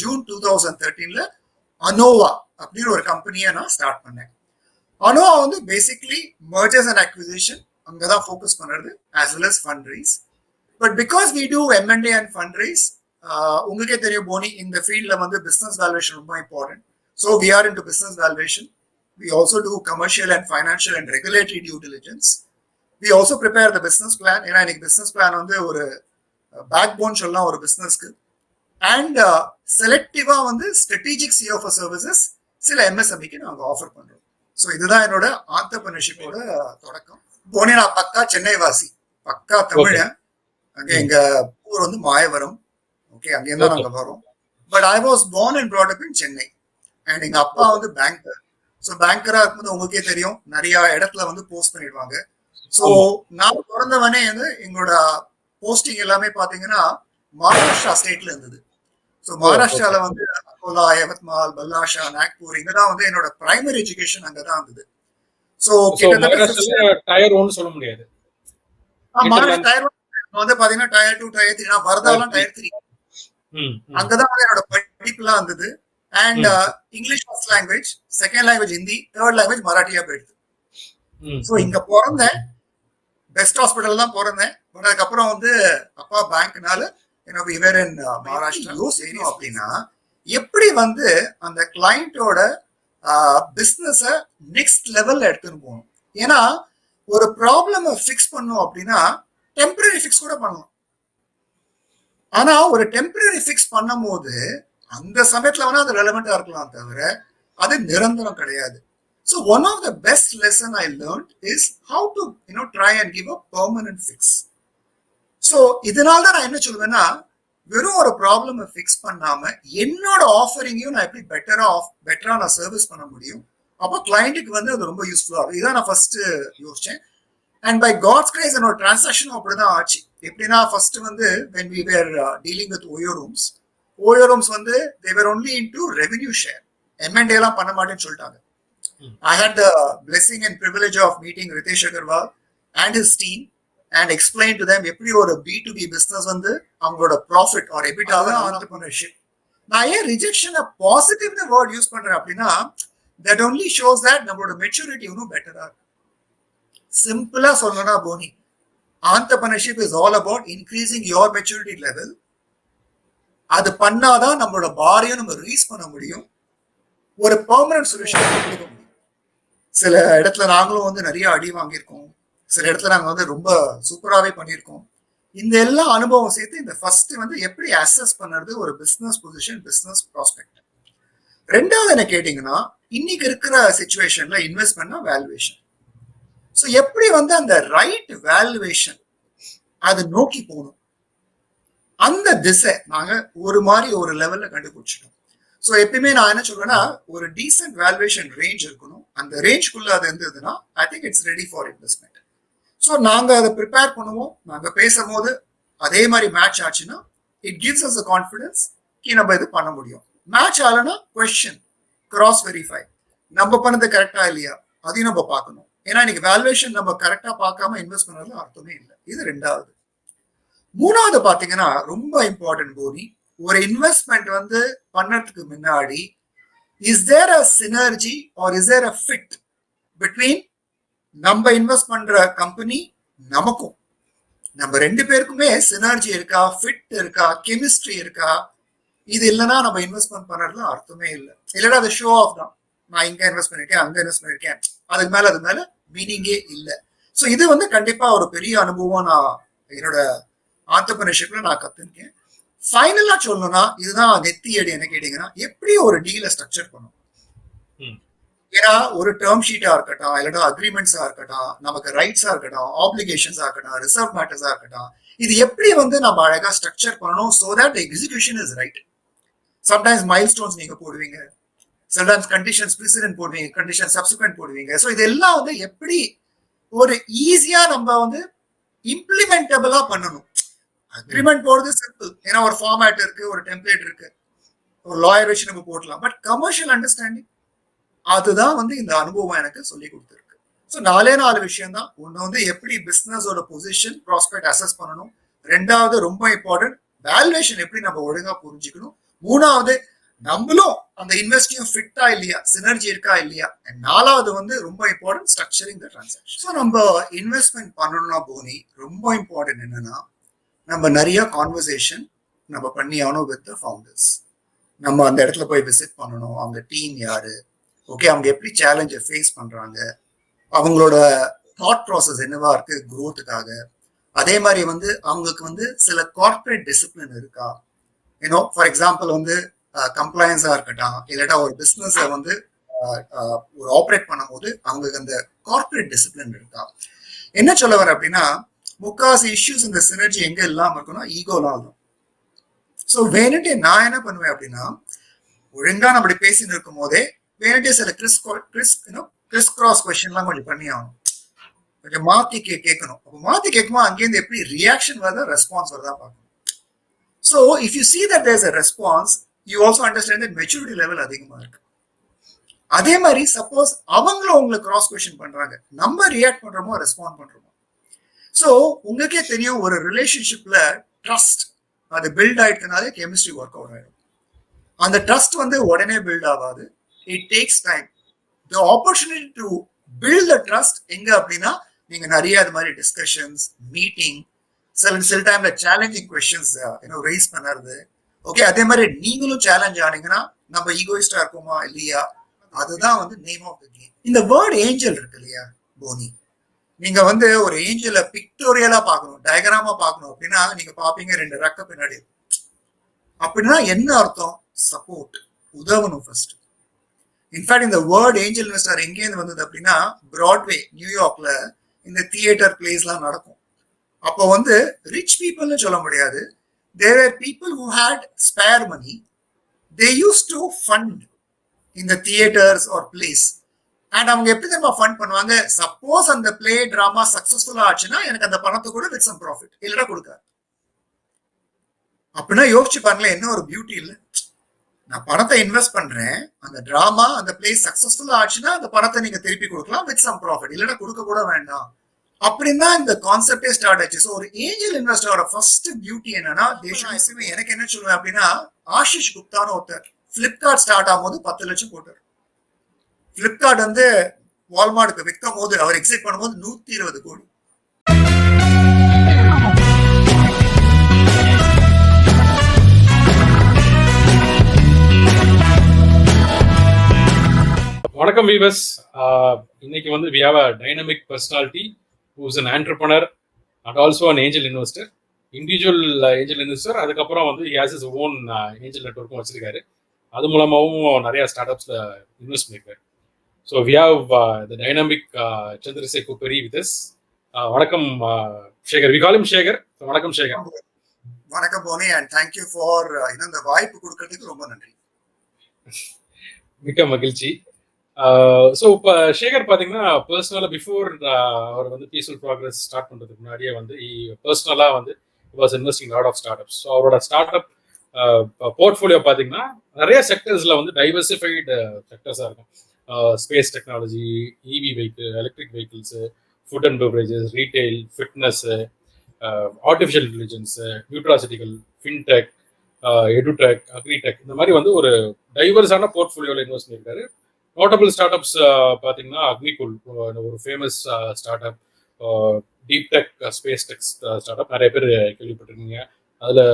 June 2013 ANOVA அப்படின்னு ஒரு கம்பெனியை நான் ஸ்டார்ட் பண்ணேன். ANOVA வந்து பேசிக்லி மர்ஜர்ஸ் அண்ட் அக்விசிஷன் அங்கதான் ஃபோக்கஸ் பண்றது as well as fundraise. But because we do M&A and fundraise, உங்களுக்கே தெரியும் போனி, இந்த ஃபீல்ட்ல வந்து பிசினஸ் வேல்யூவேஷன் ரொம்ப important. So we are into business valuation. We also do commercial and financial and regulatory due diligence. We also prepare the business plan. ஏன்னா இன்னைக்கு business plan வந்து ஒரு பேக் போன் சொல்லலாம் ஒரு பிசினஸ்க்கு. அண்ட் செலக்டிவா வந்து ஸ்ட்ராட்டஜிக் சிஓஎஃப் சர்வீசஸ் சில எம்எஸ்எம்இக்கு நாங்கள் ஆஃபர் பண்றோம். ஸோ இதுதான் என்னோட ஆண்டர்பிரினர்ஷிப்போட தொடக்கம். போனே நான் பக்கா சென்னை வாசி, பக்கா தமிழன். அங்க எங்க ஊர் வந்து மாயவரம். ஓகே, அங்கேருந்து தான் நாங்க வரோம். But I was born and brought up in Chennai. And எங்க அப்பா வந்து பேங்கர். ஸோ பேங்கரா இருக்கும்போது உங்களுக்கே தெரியும் நிறைய இடத்துல வந்து போஸ்ட் பண்ணிடுவாங்க. ஸோ நான் பிறந்தவனே வந்து எங்களோட போஸ்டிங் எல்லாமே பாத்தீங்கன்னா மகாராஷ்டிரா ஸ்டேட்ல இருந்தது. ஸோ மகாராஷ்டிரால வந்து அகோலா, யவத்மால், பல்லாஷா, நாக்பூர், இங்கதான் வந்து என்னோட பிரைமரி எஜுகேஷன் அங்கதான் இருந்தது. ஸோ டயர் ஒன்னு சொல்ல முடியாது. டயர் வந்து பாத்தீங்கன்னா டயர் 2, டயர் 3, நான் வரதாலாம் டயர் 3. அங்கதான் வந்து என்னோட படிப்புலாம் இருந்தது. And English first language, second language Hindi, third language Marathi போயிடுது. ஸோ இங்க பிறந்தேன், பெஸ்ட் ஹாஸ்பிட்டல் தான் பிறந்தேன். பட் அதுக்கப்புறம் வந்து அப்பா பேங்க்னால இவர் மகாராஷ்டிரா யோசிக்கணும் அப்படின்னா எப்படி வந்து அந்த கிளைண்டோட பிசினஸ நெக்ஸ்ட் லெவல்ல எடுத்துன்னு போகணும். ஏன்னா ஒரு ப்ராப்ளம் ஃபிக்ஸ் பண்ணும் அப்படின்னா டெம்பரரி ஃபிக்ஸ் கூட பண்ணலாம். ஆனா ஒரு டெம்பரரி ஃபிக்ஸ் பண்ணும் போது அந்த சமயத்துல வேணா அது ரெலவெண்டா இருக்கலாம், தவிர அது நிரந்தரம் கிடையாது. So one of the best lesson I learned is how to try and give a permanent fix. So இதனால தான் நான் என்ன சொல்லுவேன்னா, வெறும் ஒரு ப்ராப்ளம் ஃபிக்ஸ் பண்ணாம என்னோட ஆஃபரிங்கையும் நான் எப்படி பெட்டரா நான் சர்வீஸ் பண்ண முடியும். அப்போ கிளைண்ட்டுக்கு வந்து அது ரொம்ப யூஸ்ஃபுல்லா இருக்கும். இதான் நான் ஃபர்ஸ்ட் யோசிச்சேன். அண்ட் பை காட்ஸ் கிரேஸ் என்னோட டிரான்சாக்ஷனும் அப்படிதான் ஆச்சு. எப்படின்னா ஃபர்ஸ்ட் வந்து when we were dealing with OYO rooms வந்து they were only into revenue share. M&A எல்லாம் பண்ண மாட்டேன்னு சொல்லிட்டாங்க. I had the blessing and privilege of meeting Ritesh Agarwal and his team and explain to them எப்படி ஒரு B2B business வந்து அவங்களோட profit R எபிட்டாவை entrepreneurship. நான் ஏன் ரிஜெக்ஷன் பாசிட்டிவ் வேர்ட் யூஸ் பண்றேன் அப்படின்னா that only shows that நம்மளோட மெச்சூரிட்டி இன்னும் பெட்டரா இருக்கு. சிம்பிளா சொல்லணும்னா Fani, entrepreneurship is all about increasing your maturity level. அது பண்ணாதான் நம்மளோட பாரையும் நம்ம ரீச் பண்ண முடியும், ஒரு பெர்மனன்ட் சொல்யூஷன் கொடுக்க முடியும். சில இடத்துல நாங்களும் வந்து நிறைய அடி வாங்கியிருக்கோம், சில இடத்துல நாங்க வந்து ரொம்ப சூப்பராகவே பண்ணியிருக்கோம். இந்த எல்லா அனுபவம் சேர்த்து இந்த ஃபர்ஸ்ட் வந்து எப்படி அசஸ் பண்ணுறது ஒரு பிசினஸ் பொசிஷன், பிசினஸ் ப்ராஸ்பெக்ட். ரெண்டாவது என்ன கேட்டீங்கன்னா, இன்னைக்கு இருக்கிற சிச்சுவேஷன்ல இன்வெஸ்ட்மெண்ட்னா வேல்யூவேஷன். ஸோ எப்படி வந்து அந்த ரைட் வேல்யூவேஷன் அதை நோக்கி போகணும், அந்த திசை நாங்க ஒரு மாதிரி ஒரு லெவல்ல கண்டுபிடிச்சிட்டோம். ஸோ எப்பயுமே நான் என்ன சொல்றேன்னா, ஒரு டீசென்ட் வேல்யூவேஷன் ரேஞ்ச் இருக்கணும். அந்த ரேஞ்ச்குள்ள அது இருந்ததுன்னா I think it's ready for investment. So நாங்க அதை ப்ரிப்பேர் பண்ணுவோம். நாங்க பேசும்போது அதே மாதிரி மேட்ச் ஆச்சுன்னா it gives us a confidence கி நம்ம இது பண்ண முடியும். மேட்ச் ஆகலைன்னா கொஸ்டின், கிராஸ் வெரிஃபை, நம்ம பண்ணது கரெக்டா இல்லையா அதையும் நம்ம பார்க்கணும். ஏன்னா இன்னைக்கு வேல்யூவேஷன் நம்ம கரெக்டா பார்க்காம இன்வெஸ்ட் பண்ணதுல அர்த்தமே இல்லை. இது ரெண்டாவது. மூணாவது பாத்தீங்கன்னா ரொம்ப இம்பார்ட்டன்ட் போனி, ஒரு இன்வெஸ்ட்மெண்ட் வந்து பண்ணறதுக்கு முன்னாடி is there a synergy or is there a fit between நம்ம இன்வெஸ்ட் பண்ற கம்பெனி நமக்கும், நம்ம ரெண்டு பேருக்குமே சினர்ஜி இருக்கா, ஃபிட் இருக்கா, கெமிஸ்ட்ரி இருக்கா. இது இல்லைன்னா நம்ம இன்வெஸ்ட்மெண்ட் பண்றதுல அர்த்தமே இல்லை. இல்லைன்னா அது ஷோ ஆஃப் தான். நான் இங்க இன்வெஸ்ட் பண்ணிருக்கேன், அங்க இன்வெஸ்ட் பண்ணிருக்கேன், அதுக்கு மேல மீனிங்கே இல்லை. ஸோ இது வந்து கண்டிப்பா ஒரு பெரிய அனுபவம் நான் என்னோட ஆண்டர்பிரினர்ஷிப்ல நான் கத்துருக்கேன். ஃபைனலா சொல்லணும்னா இதுதான் நெத்தி அடி. என்ன கேட்டீங்கன்னா, எப்படி ஒரு டீலை ஸ்ட்ரக்சர் பண்ணும். ஏன்னா ஒரு டேர்ம் ஷீட்டா இருக்கட்டும், இல்லைன்னா அக்ரிமெண்ட்ஸா இருக்கட்டும், நமக்கு ரைட்ஸா இருக்கட்டும், ஆப்ளிகேஷன்ஸா இருக்கட்டும், ரிசர்வ் மேட்டர்ஸா இருக்கட்டும், இது எப்படி வந்து நம்ம அழகா ஸ்ட்ரக்சர் பண்ணணும் so that execution is right. Sometimes mile stones நீங்க போடுவீங்க, சம்டைம்ஸ் கண்டிஷன்ஸ் ப்ரிசிடென்ட் போடுவீங்க, கண்டிஷன் சப்சிக்வெண்ட் போடுவீங்க. ஸோ இதெல்லாம் வந்து எப்படி ஒரு ஈஸியா நம்ம வந்து இம்ப்ளிமெண்டபிளா பண்ணணும். அக்ரிமெண்ட் போடுறது சிம்பிள், ஏன்னா ஒரு ஃபார்மேட் இருக்கு, ஒரு டெம்ப்ளேட் இருக்கு, ஒரு லாயர் வச்சு நம்ம போடலாம். பட் கமர்ஷியல் அண்டர்ஸ்டாண்டிங் அதுதான் வந்து இந்த அனுபவம் எனக்கு சொல்லி கொடுத்துருக்கு. ஸோ 4 விஷயம் தான். ஒன்று வந்து எப்படி பிசினஸோட பொசிஷன் ப்ராஸ்பெக்ட் அசஸ் பண்ணணும். ரெண்டாவது ரொம்ப இம்பார்ட்டன்ட் வேல்யூவேஷன் எப்படி நம்ம ஒழுங்கா புரிஞ்சுக்கணும். மூணாவது நம்மளும் அந்த இன்வெஸ்டியும் ஃபிட்டா இல்லையா, சினர்ஜி இருக்கா இல்லையா. நாலாவது வந்து ரொம்ப important structuring the transaction. So நம்ம இன்வெஸ்ட்மெண்ட் பண்ணணும்னா போனி ரொம்ப இம்பார்ட்டன்ட் என்னன்னா நம்ம நிறைய கான்வர்சேஷன் நம்ம பண்ணி ஆகணும் வித் த ஃபவுண்டர்ஸ். நம்ம அந்த இடத்துல போய் விசிட் பண்ணணும், அவங்க டீம் யாரு, ஓகே அவங்க எப்படி சேலஞ்சை ஃபேஸ் பண்றாங்க, அவங்களோட தாட் ப்ராசஸ் என்னவா இருக்கு க்ரோத்துக்காக. அதே மாதிரி வந்து அவங்களுக்கு வந்து சில கார்பரேட் டிசிப்ளின் இருக்கா, யூனோ ஃபார் எக்ஸாம்பிள் வந்து கம்ப்ளைன்ஸா இருக்கட்டும், இல்லாட்டா ஒரு பிசினஸ் வந்து ஒரு ஆப்ரேட் பண்ணும்போது அவங்களுக்கு அந்த கார்பரேட் டிசிப்ளின் இருக்கா. என்ன சொல்ல வர அப்படின்னா முக்காசி இஷ்யூஸ் இந்த சினர்ஜி எங்க இல்லாம இருக்குன்னா ஈகோலாம் இருக்கும். ஸோ வேணுட்டே நான் என்ன பண்ணுவேன் அப்படின்னா ஒழுங்கா நம்ம அப்படி பேசிட்டு இருக்கும் போதே வேணுட்டே சில கிறிஸ் கிராஸ் கொஸ்டின்லாம் கொஞ்சம் பண்ணி ஆகணும், கொஞ்சம் மாத்தி கேட்கணும். அப்போ மாத்தி கேட்கும்போது அங்கேருந்து எப்படி ரியாக்ஷன் வருதா ரெஸ்பான்ஸ் வருதா பார்க்கணும். So if you see that there's a response, you also understand that maturity level அதிகமா இருக்கு. அதே மாதிரி சப்போஸ் அவங்களும் உங்களை கிராஸ் கொஸ்டின் பண்றாங்க, நம்ம ரியாக்ட் பண்றோமோ ரெஸ்பாண்ட் பண்றோமோ. ஸோ உங்களுக்கே தெரியும் ஒரு ரிலேஷன்ஷிப்ல ட்ரஸ்ட் அது பில்ட் ஆயிட்டுனாலே கெமிஸ்ட்ரி ஒர்க் அவுட் ஆயிடும். அந்த ட்ரஸ்ட் வந்து உடனே பில்ட் ஆகாது, it takes time. The opportunity to build the trust எங்க அப்படின்னா நீங்க நிறைய அது மாதிரி டிஸ்கஷன்ஸ், மீட்டிங், சில டைம்ல சேலஞ்சிங் கொஸ்டின்ஸ் ரைஸ் பண்ணுறது. ஓகே அதே மாதிரி நீங்களும் சேலஞ்ச் ஆனீங்கன்னா நம்ம ஈகோயிஸ்டா இருக்குமா இல்லையா, அதுதான் வந்து நேம் ஆஃப் த கேம். இந்த வேர்ட் ஏஞ்சல் இருக்கு இல்லையா போனி, நீங்க வந்து ஒரு ஏஞ்சல பிக்டோரியலா பார்க்கணும், டயக்ராமா பார்க்கணும் அப்படின்னா நீங்க பாப்பீங்க ரெண்டு ரெக்க பின்னாடி. அப்படின்னா என்ன அர்த்தம்? சப்போர்ட், உதவணும் ஃபர்ஸ்ட். இன்ஃபேக்ட் இந்த வேர்ட் ஏஞ்சல் இன்வெஸ்டர் எங்கேருந்து வந்தது அப்படின்னா பிராட்வே நியூயார்க்ல இந்த தியேட்டர் பிளேஸ்லாம் நடக்கும். அப்போ வந்து ரிச் பீப்புள்னு சொல்ல முடியாது, there were people who had spare money, they used to fund in the theaters or plays. And அவங்க எப்படி தெரியுமா ஃபண்ட் பண்ணுவாங்க, சப்போஸ் அந்த பிளே டிராமா சக்சஸ்ஃபுல்லா ஆச்சுன்னா எனக்கு அந்த பணத்தை கூட வித் சம் ப்ராஃபிட் இல்லைன்னா கொடுக்காது. அப்படின்னா யோசிச்சு பாருங்களேன், என்ன ஒரு பியூட்டி இல்லை. நான் பணத்தை இன்வெஸ்ட் பண்றேன், அந்த டிராமா அந்த பிளே சக்சஸ்ஃபுல்லா ஆச்சுன்னா அந்த பணத்தை நீங்க திருப்பி கொடுக்கலாம் வித் சம் ப்ராஃபிட், இல்லைன்னா கொடுக்க கூட வேண்டாம். அப்படின்னா இந்த கான்செப்டே ஸ்டார்ட் ஆச்சு. ஸோ ஒரு ஏஞ்சல் இன்வெஸ்டரோட ஃபர்ஸ்ட் பியூட்டி என்னன்னா எனக்கு என்ன சொல்லுவேன் அப்படின்னா ஆஷிஷ் குப்தான்னு ஒருத்தர் பிளிப்கார்ட் ஸ்டார்ட் ஆகும்போது 10 லட்சம் போட்டார். பிளிப்கார்ட் வந்து வால்மார்ட்டுக்கு விற்கும் போது அவர் எக்ஸிட் பண்ணும்போது 120 கோடி. வணக்கம் வீவர்ஸ். இன்னைக்கு வந்து we have a dynamic personality who is an entrepreneur and also an angel investor, individual angel investor. அதுக்கப்புறம் வந்து he has his own angel network வச்சிருக்காரு, அது மூலமாகவும் நிறைய ஸ்டார்ட் அப்ஸ்ல இன்வெஸ்ட் பண்ணிருக்காரு. So we have the dynamic Chandrashekar Kupperi with us. வணக்கம் Sekar, we call him Shekar. வணக்கம் சேகர். வணக்கம் Fani, and thank you for இந்த வாய்ப்பு கொடுக்கறதுக்கு ரொம்ப நன்றி. மிக்க மகிழ்ச்சி. ஸோ இப்போ சேகர் பார்த்தீங்கன்னா பர்சனலாக பிஃபோர் அவர் வந்து பீஸ்ஃபுல் ப்ராக்ரஸ் ஸ்டார்ட் பண்ணுறதுக்கு முன்னாடியே வந்து பர்சனலாக வந்து was investing lot of start ups. So அவரோட ஸ்டார்ட் அப் போர்ட்ஃபோலியோ பார்த்தீங்கன்னா நிறைய செக்டர்ஸில் வந்து டைவர்சிஃபைடு செக்டர்ஸாக இருக்கும். Space technology, EV vehicle, electric vehicles, food and beverages, retail, fitness, artificial intelligence, nutraceutical, fintech, edtech, agritech, இந்த மாதிரி வந்து ஒரு டைவர்ஸான போர்ட்ஃபோலியோவில் இன்வெஸ்ட் பண்ணியிருக்காரு. நோட்டபிள் ஸ்டார்ட் அப்ஸ் பார்த்தீங்கன்னா அக்னிகுல் ஒரு famous start up, deep tech, space tech start up நிறைய பேர் கேள்விப்பட்டிருக்கீங்க, அதில்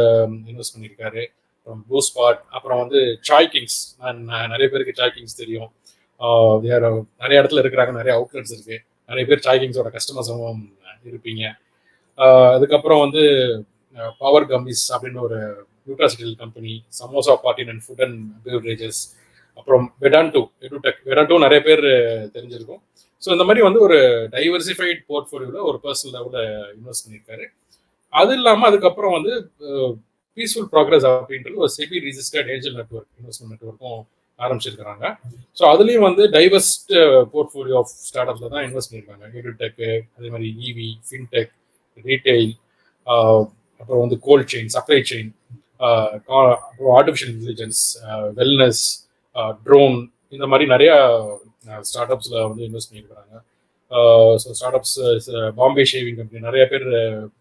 இன்வெஸ்ட் பண்ணியிருக்காரு. அப்புறம் ப்ளூ ஸ்பாட், அப்புறம் வந்து சாய் கிங்ஸ், நிறைய பேருக்கு சாய் கிங்ஸ் தெரியும், நிறைய இடத்துல இருக்கிறாங்க, நிறைய அவுட்லெட்ஸ் இருக்கு, நிறைய பேர் சாய் கிங்ஸோட கஸ்டமர்ஸும் இருப்பீங்க. அதுக்கப்புறம் வந்து பவர் கம்பிஸ் அப்படின்னு ஒரு nutraceutical company, samosa party and food and beverages, அப்புறம் வெடான்டோ நிறைய பேர் தெரிஞ்சிருக்கும். ஸோ இந்த மாதிரி வந்து ஒரு டைவர்சிஃபைட் போர்ட்ஃபோலியோவில் ஒரு பர்சனல் லெவலில் இன்வெஸ்ட் பண்ணியிருக்காரு. அது இல்லாமல் அதுக்கப்புறம் வந்து பீஸ்ஃபுல் ப்ராக்ரஸ் அப்படின்றது ஒரு SEBI registered angel network, investment நெட்வொர்க்கும் ஆரம்பிச்சிருக்கிறாங்க. ஸோ அதுலேயும் வந்து டைவர்ஸ்ட் போர்ட்ஃபோலியோ ஆஃப் ஸ்டார்ட் அப்ல தான் இன்வெஸ்ட் பண்ணியிருக்காங்க. எடுடெக்கு, அதே மாதிரி இவி, ஃபின்டெக், ரீட்டைல், அப்புறம் வந்து கோல்ட் செயின், சப்ளை செயின், அப்புறம் ஆர்டிஃபிஷியல் இன்டெலிஜென்ஸ், வெல்னஸ், ட்ரோன், இந்த மாதிரி நிறைய ஸ்டார்ட் அப்ஸில் வந்து இன்வெஸ்ட் பண்ணியிருக்கிறாங்க. So start ups, Bombay shaving company, நிறைய பேர்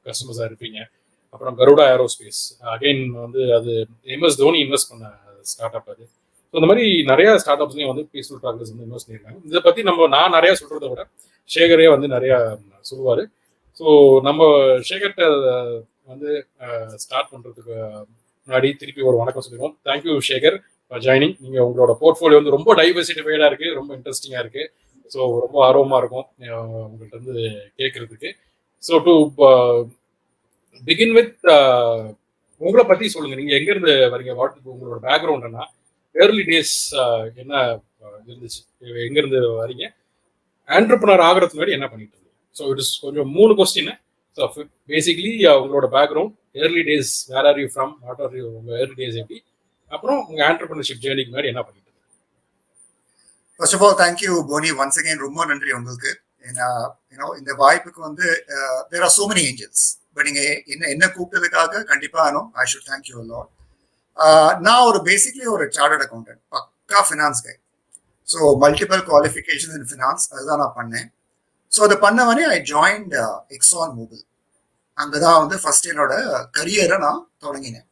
கஸ்டமர்ஸாக இருப்பீங்க. அப்புறம் கருடா ஏரோஸ்பேஸ் அகைன் வந்து அது எம்எஸ் தோனி இன்வெஸ்ட் பண்ண ஸ்டார்ட் அப் அது. ஸோ இந்த மாதிரி நிறைய ஸ்டார்ட் அப்ஸ்லையும் வந்து பீஸ்ஃபுல் ப்ராக்ரஸ் வந்து இன்வெஸ்ட் பண்ணியிருக்காங்க. இதை பற்றி நான் நிறையா சொல்கிறத விட சேகரே வந்து நிறையா சொல்லுவார். ஸோ நம்ம சேகர்கிட்ட வந்து ஸ்டார்ட் பண்ணுறதுக்கு முன்னாடி திருப்பி ஒரு வணக்கம் சொல்லிடுவோம். Thank you Sekar for joining. நீங்கள் உங்களோட போர்ட்ஃபோலியோ வந்து ரொம்ப டைவர்சிட்டிஃபைடாக இருக்குது, ரொம்ப இன்ட்ரெஸ்டிங்காக இருக்குது. ஸோ ரொம்ப ஆர்வமாக இருக்கும் உங்கள்கிட்ட வந்து கேட்குறதுக்கு. ஸோ டு பிகின் வித் உங்களை பற்றி சொல்லுங்கள். நீங்கள் எங்கேருந்து வரீங்க, உங்களோட பேக்ரவுண்ட் என்ன, ஏர்லி டேஸ் என்ன இருந்துச்சு, எங்கேருந்து வரீங்க, ஆண்டர்பிரனர் ஆகிறதுக்கு முன்னாடி என்ன பண்ணிட்டு இருந்தீங்க? ஸோ இட் இஸ் கொஞ்சம் 3 கொஸ்டின். ஸோ பேசிக்லி உங்களோட background, early days where are you from, what are you, உங்கள் ஏர்லி டேஸ் எப்படி, அப்புறம் உங்கள் ஆண்டர்பிரினர்ஷிப் ஜேர்னிக்கு முன்னாடி என்ன பண்ணிட்டு இருக்கீங்க? First of all, thank you, Boni. Once again, ரொம்ப நன்றி உங்களுக்கு. இந்த வாய்ப்புக்கு வந்து there are so many angels. But நீங்க என்ன கூப்பிட்டதுக்காக கண்டிப்பா I should thank you a lot. நான் ஒரு பேசிக்லி ஒரு சார்ட்டர்ட் அக்கௌண்டன்ட், பக்கா ஃபினான்ஸ் கை. ஸோ மல்டிபிள் குவாலிஃபிகேஷன் இன் ஃபினான்ஸ், அதுதான் நான் பண்ணேன். ஸோ அதை பண்ணவனே ஐ ஜாயின்ட் எக்ஸான் மோபிள். அங்கதான் வந்து ஃபர்ஸ்ட் என்னோட கரியரை நான் தொடங்கினேன்.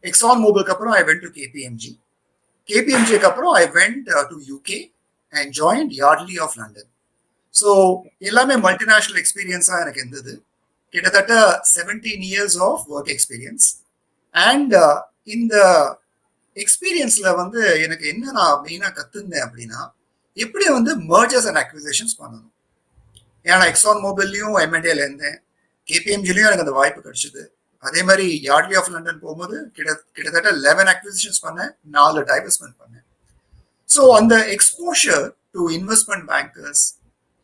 எக்ஸான் மோபிளுக்கு அப்புறம் ஐ வென்ட் டு கேபிஎம்ஜி. கேபிஎம்ஜிக்கு அப்புறம் I went to UK and joined Yardley of London. So எல்லாமே மல்டிநேஷனல் எக்ஸ்பீரியன்ஸா எனக்கு இருந்தது. கிட்டத்தட்ட 17 years of work experience. And இந்த எக்ஸ்பீரியன்ஸ்ல வந்து எனக்கு என்ன நான் மெயினா கத்துந்தேன் அப்படின்னா, எப்படி வந்து மர்ஜர்ஸ் அண்ட் அக்விசிஷன்ஸ் பண்ணணும். ஏன்னா எக்ஸான் மோபிள்லயும் எம்என்டேல இருந்தேன், கேபிஎம்ஜிலையும் எனக்கு அந்த வாய்ப்பு கிடைச்சது. அதே மாதிரி யார்ட்லி ஆஃப் லண்டன் போகும்போது கிட்டத்தட்ட 11 அக்விசிஷன்ஸ் பண்ணேன், 4 டைவர்ஸ்மெண்ட் பண்ணேன். ஸோ அந்த exposure to investment bankers,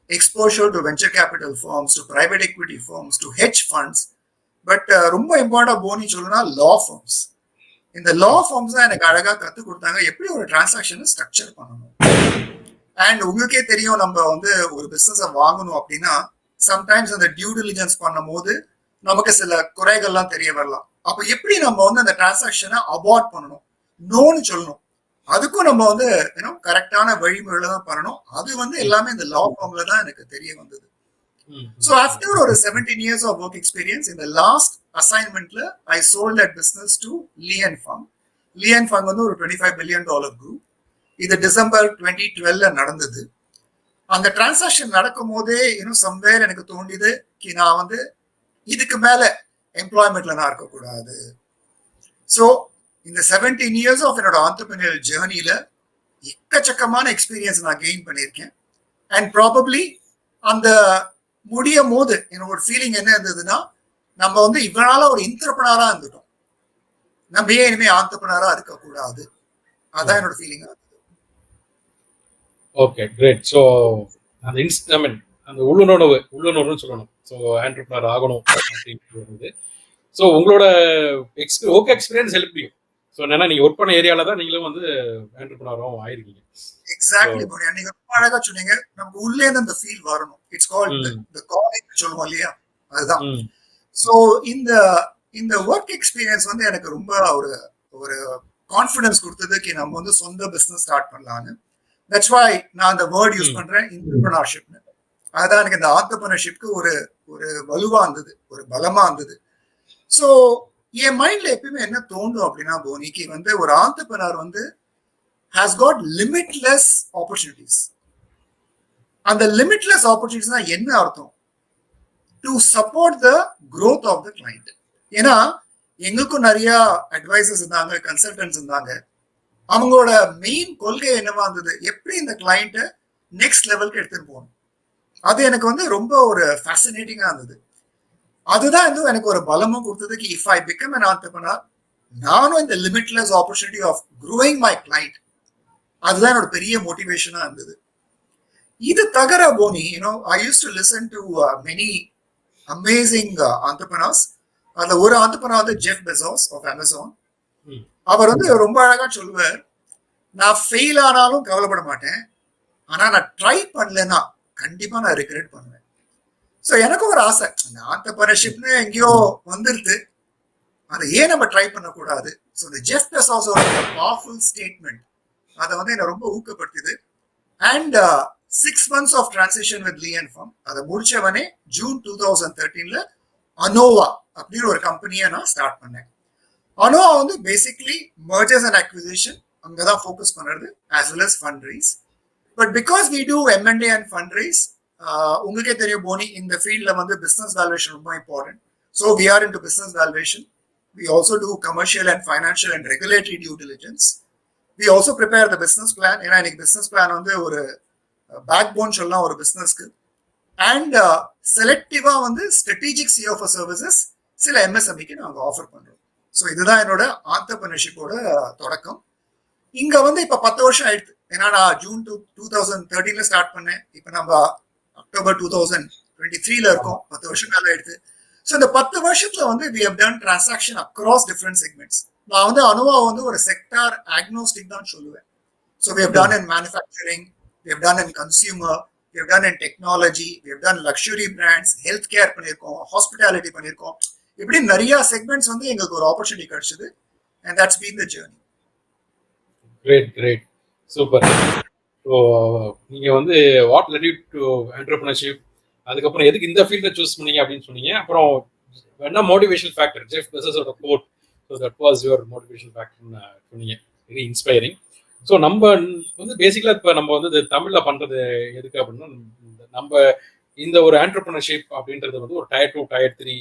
exposure to venture capital firms, to private equity firms, to hedge funds, but ரொம்ப இம்பார்ட்டன்ட் போனி சொல்லணும்னா லா ஃபார்ம்ஸ். இந்த லா ஃபார்ம்ஸ் தான் எனக்கு அழகா கற்றுக் கொடுத்தாங்க எப்படி ஒரு டிரான்சாக்ஷனை ஸ்ட்ரக்சர் பண்ணணும். அண்ட் உங்களுக்கே தெரியும், நம்ம வந்து ஒரு பிஸ்னஸை வாங்கணும் அப்படின்னா சம்டைம்ஸ் அந்த டியூ டிலிஜென்ஸ் பண்ணும் போது நமக்கு சில குறைகள்லாம் தெரிய வரலாம். அப்போ எப்படி நம்ம வந்து அந்த டிரான்சாக்ஷனை அபார்ட் பண்ணணும், நோன்னு சொல்லணும், அதுக்கும் நம்ம வந்து கரெக்டான வழிமுறையில தான் பண்ணணும். அது வந்து எல்லாமே இந்த லா ஃபார்ம்ல தான் எனக்கு தெரிய வந்தது. So after ஒரு 17 years of work experience, in the last assignmentல I sold that business to Lee & Fung. Lee & Fung வந்து ஒரு $25 billion group. இது டிசம்பர் 2012 நடந்தது. அந்த டிரான்சாக்ஷன் நடக்கும் போதே சம்வேர் எனக்கு தோண்டியது நான் வந்து இதுக்கு மேல எம்ப்ளாய்மெண்ட்ல நான் இருக்கக்கூடாது. ஸோ இந்த 17 years ஆஃப் என்னோட ஆண்டர்பிரினியல் ஜேர்னில எக்கச்சக்கமான எக்ஸ்பீரியன்ஸ் நான் கெயின் பண்ணியிருக்கேன். அண்ட் ப்ராபப்ளி அந்த முடியும் போது எனக்கு ஒரு ஃபீலிங் என்ன இருந்ததுன்னா, நம்ம வந்து இவனால ஒரு என்டர்பிரனரா இருந்துட்டோம், நம்ம ஏன் இனிமே ஆண்டர்பிரினரா இருக்கக்கூடாது. அதான் என்னோட ஃபீலிங்கா இருந்தது. Okay, great. ஸோ அந்த உள்ளுணர்வுன்னு சொல்லணும். ஸோ ஆண்டர்பிரினர் ஆகணும் அப்படின்னு. ஸோ உங்களோட ஒர்க் எக்ஸ்பீரியன்ஸ் ஹெல்ப். ஸோ என்னன்னா நீங்க ஒர்க் பண்ண ஏரியால தான் நீங்களும் வந்து ஆண்டர்பிரினரும் ஆயிருக்கீங்க. எக்ஸாக்ட்லி, நீங்க ரொம்ப அழகா சொன்னீங்க. நம்ம உள்ளே இருந்து அந்த ஃபீல் வரணும். இட்ஸ் கால்ட் தி காலிங் சொல்லுவோம் இல்லையா, அதுதான். ஸோ இந்த ஒர்க் எக்ஸ்பீரியன்ஸ் வந்து எனக்கு ரொம்ப ஒரு கான்ஃபிடன்ஸ் கொடுத்ததுக்கு நம்ம வந்து சொந்த பிசினஸ் ஸ்டார்ட் பண்ணலான்னு. தட்ஸ் வை நான் அந்த வேர்ட் யூஸ் பண்றேன், என்டர்பிரினர்ஷிப்னு. அதுதான் எனக்கு இந்த ஆண்டர்பிரினர்ஷிப்க்கு ஒரு வலுவா இருந்தது, ஒரு பலமா இருந்தது. ஸோ என் மைண்ட்ல எப்பயுமே என்ன தோணும் அப்படின்னா, போனிக்கு வந்து ஒரு ஆண்டர்பிரினர் வந்து has got limitless opportunities. அந்த limitless opportunities தான் என்ன அர்த்தம்? To support the growth of the client. ஏன்னா எங்களுக்கும் நிறைய அட்வைசர்ஸ் இருந்தாங்க, கன்சல்டன்ட்ஸ் இருந்தாங்க. அவங்களோட மெயின் கொள்கை என்னவா இருந்தது, எப்படி இந்த கிளைண்ட்டை நெக்ஸ்ட் லெவலுக்கு எடுத்துட்டு போகணும். அது எனக்கு வந்து ரொம்ப ஒரு ஃபேசினேட்டிங்கா இருந்தது. அதுதான் வந்து எனக்கு ஒரு பலமும் கொடுத்ததுக்கு, if I become an entrepreneur, நானும் இந்த limitless opportunity of growing my client, அதுதான் என்னோட பெரிய மோட்டிவேஷனா இருந்தது. இது தவிர Poni, I used to listen to many amazing entrepreneurs. அதுல ஒரு entrepreneur வந்து ஜெஃப் பெசோஸ் ஆஃப் அமேசான். அவர் வந்து ரொம்ப அழகா சொல்லுவார், நான் ஃபெயில் ஆனாலும் கவலைப்பட மாட்டேன், ஆனா நான் ட்ரை பண்ணலன்னா கண்டிப்பா நான் ரிக்ரெட் பண்ணுவேன். ஸோ எனக்கு ஒரு ஆசை, இந்த ஆண்டர்பிரினர்ஷிப்னு எங்கேயோ வந்துருது, அதை ஏன் நம்ம ட்ரை பண்ணக்கூடாது. ஸோ இந்த ஜெஃப் பெசோஸோட பவர்ஃபுல் ஸ்டேட்மெண்ட் அதை வந்து என்னை ரொம்ப ஊக்கப்படுத்துது. And 6 months of transition with Li and Fung, அதை முடிச்சவனே ஜூன் 2013 ANOVA அப்படின்னு ஒரு கம்பெனியை நான் ஸ்டார்ட் பண்ணேன். ANOVA வந்து பேசிக்லி mergers and acquisition அங்கதான் ஃபோக்கஸ் பண்றது as well as fundraise. But because we do M&A and fundraise, உங்களுக்கே தெரியும் போனி, இந்த ஃபீல்ட்ல வந்து பிசினஸ் வேல்யூவேஷன் ரொம்ப important. So we are into business valuation. We also do commercial and financial and regulatory due diligence. We also prepare the business plan. ஏன்னா இன்னைக்கு business plan வந்து ஒரு பேக் போன் சொல்லலாம் ஒரு பிசினஸ்க்கு. அண்ட் செலக்டிவா வந்து ஸ்ட்ராட்டஜிக் CO for சர்வீசஸ் சில MSMEக்கு நாங்கள் offer பண்றோம். ஸோ இதுதான் என்னோட ஆண்டர்பிரினர்ஷிப்போட தொடக்கம். இங்க வந்து இப்ப 10 வருஷம் ஆயிடுது. ஏன்னா நான் ஜூன் 2013 ஸ்டார்ட் பண்ணேன். இப்ப நம்ம அக்டோபர் 2023 இருக்கோம். 10 வருஷம் மேல ஆயிடுது. ஸோ இந்த 10 வருஷத்துல வந்து we have done transaction across different segments. நான் வந்து ANOVA வந்து ஒரு செக்டார் அக்னோஸ்டிக் தான் சொல்லுவேன். So we have done in manufacturing, we have done in consumer, we have done in technology, we have done luxury brands, health care பண்ணியிருக்கோம், hospitality பண்ணியிருக்கோம். இப்படி நிறைய செக்மெண்ட்ஸ் வந்து எங்களுக்கு ஒரு ஆப்பர்ச்சுனிட்டி கிடைச்சது. And that's been the journey. Great. Super. So நீங்கள் வந்து what let you to entrepreneurship, அதுக்கப்புறம் எதுக்கு இந்த ஃபீல்டை சூஸ் பண்ணீங்க அப்படின்னு சொன்னீங்க. அப்புறம் என்ன மோட்டிவேஷன் ஃபேக்டர், ஜெஃப் பெசோஸோட quote, so that was your motivation ஃபேக்டர்னு சொன்னீங்க. Very inspiring. ஸோ நம்ம வந்து பேசிக்கலாக இப்போ நம்ம வந்து தமிழில் பண்ணுறது எதுக்கு அப்படின்னா, நம்ம இந்த ஒரு என்டர்பிரினர்ஷிப் அப்படின்றது வந்து ஒரு Tier 2 Tier 3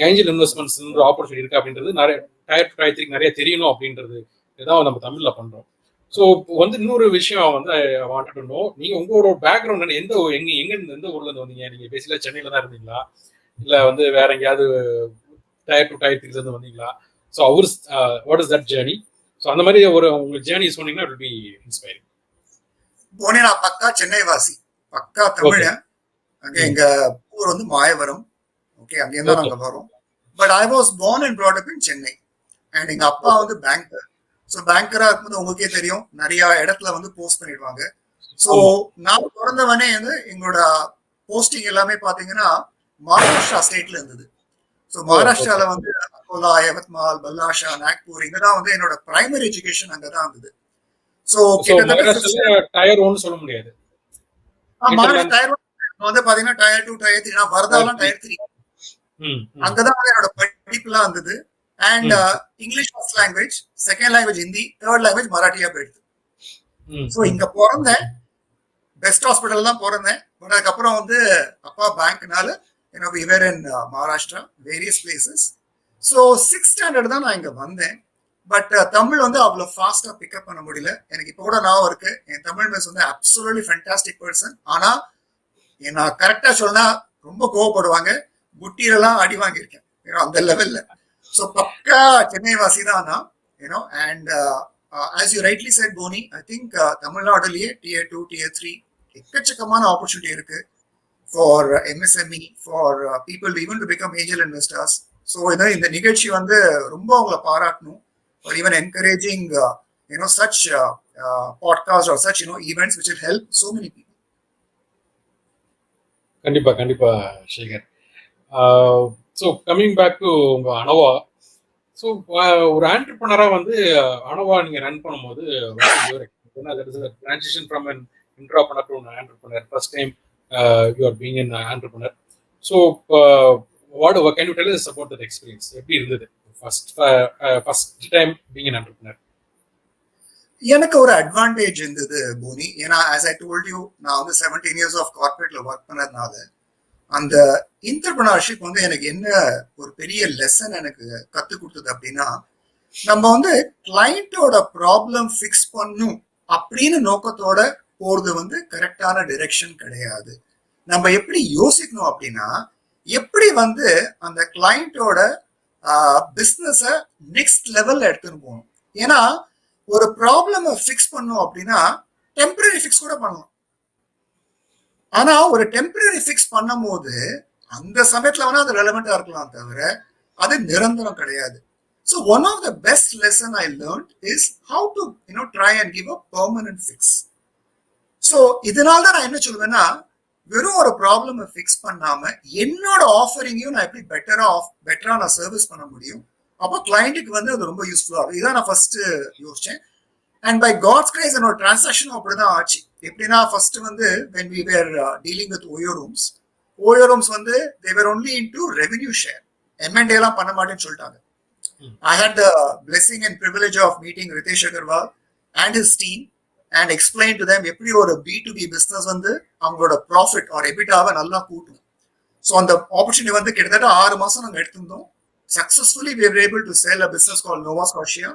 angel investments opportunity இருக்குது அப்படின்றது நிறைய Tier 2 Tier 3 நிறைய தெரியணும் அப்படின்றது இதான் நம்ம தமிழில் பண்ணுறோம். ஸோ இப்போ வந்து இன்னொரு விஷயம் வந்து வாண்டட் டு நோ, நீங்கள் உங்களோட பேக்ரவுண்ட் எந்த எங்கேருந்து எந்த ஊர்லேருந்து வந்தீங்க? நீங்கள் பேசிக்கலாக சென்னையில் தான் இருந்தீங்களா, இல்லை வந்து வேற எங்கேயாவது Tier 2 Tier 3 வந்தீங்களா? So what is that journey? So அந்த மாதிரி ஒரு உங்களுக்கு ஜேர்னி சொன்னீங்கன்னா இட் வில் பி இன்ஸ்பைரிங். போனே நான் பக்கா சென்னை வாசி, பக்கா தமிழன். அங்கே எங்க ஊர் வந்து மாயவரம். ஓகே, அங்கேருந்து தான் நாங்கள் வரோம். But I was born and brought up in Chennai. And எங்க அப்பா வந்து பேங்கர். ஸோ பேங்கரா இருக்கும்போது உங்களுக்கே தெரியும், நிறைய இடத்துல வந்து போஸ்ட் பண்ணிடுவாங்க. ஸோ நான் பிறந்தவனே வந்து எங்களோட போஸ்டிங் எல்லாமே பாத்தீங்கன்னா மகாராஷ்டிரா ஸ்டேட்ல இருந்தது. ஸோ மகாராஷ்டிரால வந்து அகோலா, யவத்மால், பல்லாஷா, நாக்பூர், இங்கதான் வந்து என்னோட பிரைமரி எஜுகேஷன் அங்கதான் இருந்தது. ஸோ Tier 1 சொல்ல முடியாது. Tier 1 வந்து பாத்தீங்கன்னா Tier 2 Tier 3, நான் வரதாலாம் Tier 3. அங்கதான் வந்து என்னோட படிப்புலாம் இருந்தது. And English first language, second language Hindi, third language Marathi போயிடுது. ஸோ இங்க பிறந்தேன், பெஸ்ட் ஹாஸ்பிட்டல் தான் பிறந்தேன். பட் அதுக்கப்புறம் வந்து அப்பா பேங்க்னால we were in Maharashtra, various places. So 6th standard தான் நான் இங்க வந்தேன். பட் தமிழ் வந்து அவ்வளோ ஃபாஸ்டா பிக்கப் பண்ண முடியல. எனக்கு இப்போ கூட ஞாபகம் இருக்கு, என் தமிழ் மிஸ் வந்து அப்சல்யூட்லி ஃபேண்டாஸ்டிக் பர்சன். ஆனா நான் கரெக்டா சொன்னா ரொம்ப கோவப்படுவாங்க, புட்டியிலலாம் அடி வாங்கியிருக்கேன் அந்த லெவல்ல. ஸோ பக்கா சென்னை வாசி தான் நான், and as you rightly said Poni, I think தமிழ்நாடுலயே Tier 2 Tier 3 எக்கச்சக்கமான ஆப்பர்ச்சுனிட்டி இருக்கு for MSME, for people even to become angel investors. ஸோ இந்த நிகழ்ச்சி வந்து ரொம்ப அவங்கள பாராட்டணும், or even encouraging such podcasts or such events which will help so many people. கண்டிப்பா Sekar. So coming back to உங்க ANOVA. ஸோ ஒரு ஆண்டர்பிரினரா வந்து ANOVA நீங்க ரன் பண்ணும்போது transition from an intrapreneur to an entrepreneur, first time you are being an entrepreneur. So what can you tell us about that experience? எப்படி இருந்தது first time being an entrepreneur? எனக்கு ஒரு advantage இருந்தது போனி. ஏன்னா as I told you, நான் வந்து 17 years of corporateல work பண்ணதுனால அந்த என்டர்பிரினர்ஷிப் வந்து எனக்கு என்ன ஒரு பெரிய லெசன் எனக்கு கத்து கொடுத்தது அப்படின்னா, நம்ம வந்து கிளையண்டோட ப்ராப்ளம் ஃபிக்ஸ் பண்ணும் அப்படின்னு நோக்கத்தோட போறது வந்து கரெக்டான டிரெக்ஷன் கிடையாது. நம்ம எப்படி யோசிக்கணும் அப்படின்னா, எப்படி வந்து அந்த கிளையண்டோட பிசினஸ நெக்ஸ்ட் லெவல்ல எடுத்துன்னு போகணும். ஏன்னா ஒரு ப்ராப்ளம் ஃபிக்ஸ் பண்ணும் அப்படின்னா டெம்பரரி ஃபிக்ஸ் கூட பண்ணலாம். ஆனா ஒரு டெம்பரரி ஃபிக்ஸ் பண்ணும் போது அந்த சமயத்துல வேணா அது ரெலவெண்டா இருக்கலாம், தவிர அது நிரந்தரம் கிடையாது. So one of the best lesson I learned is how to try and give a permanent fix. So இதனால தான் நான் என்ன சொல்லுவேன்னா, வெறும் ஒரு ப்ராப்ளம் ஃபிக்ஸ் பண்ணாம என்னோட ஆஃபரிங்கையும் நான் எப்படி பெட்டரா நான் சர்வீஸ் பண்ண முடியும், அப்போ கிளையண்ட்டுக்கு வந்து அது ரொம்ப யூஸ்ஃபுல்லா இருக்கும். இதான் நான் ஃபர்ஸ்ட் யோசிச்சேன். அண்ட் பை காட்ஸ் கிரேஸ் என்னோட டிரான்சாக்ஷனும் அப்படிதான் ஆச்சு. எப்படின்னா ஃபர்ஸ்ட் வந்து when we were dealing with OYO rooms வந்து they were only into revenue share. M&A எல்லாம் பண்ண மாட்டேன்னு சொல்லிட்டாங்க. I had the blessing and privilege of meeting Ritesh Agarwal and his team and explain to them எப்படி ஒரு B2B business வந்து அவங்களோட profit R எபிட்டாவை நல்லா கூட்டும். ஸோ அந்த ஆப்பர்ச்சுனிட்டி வந்து கிட்டத்தட்ட 6 மாசம் நாங்கள் எடுத்திருந்தோம். Successfully we were able to sell a business called Nova Scotia,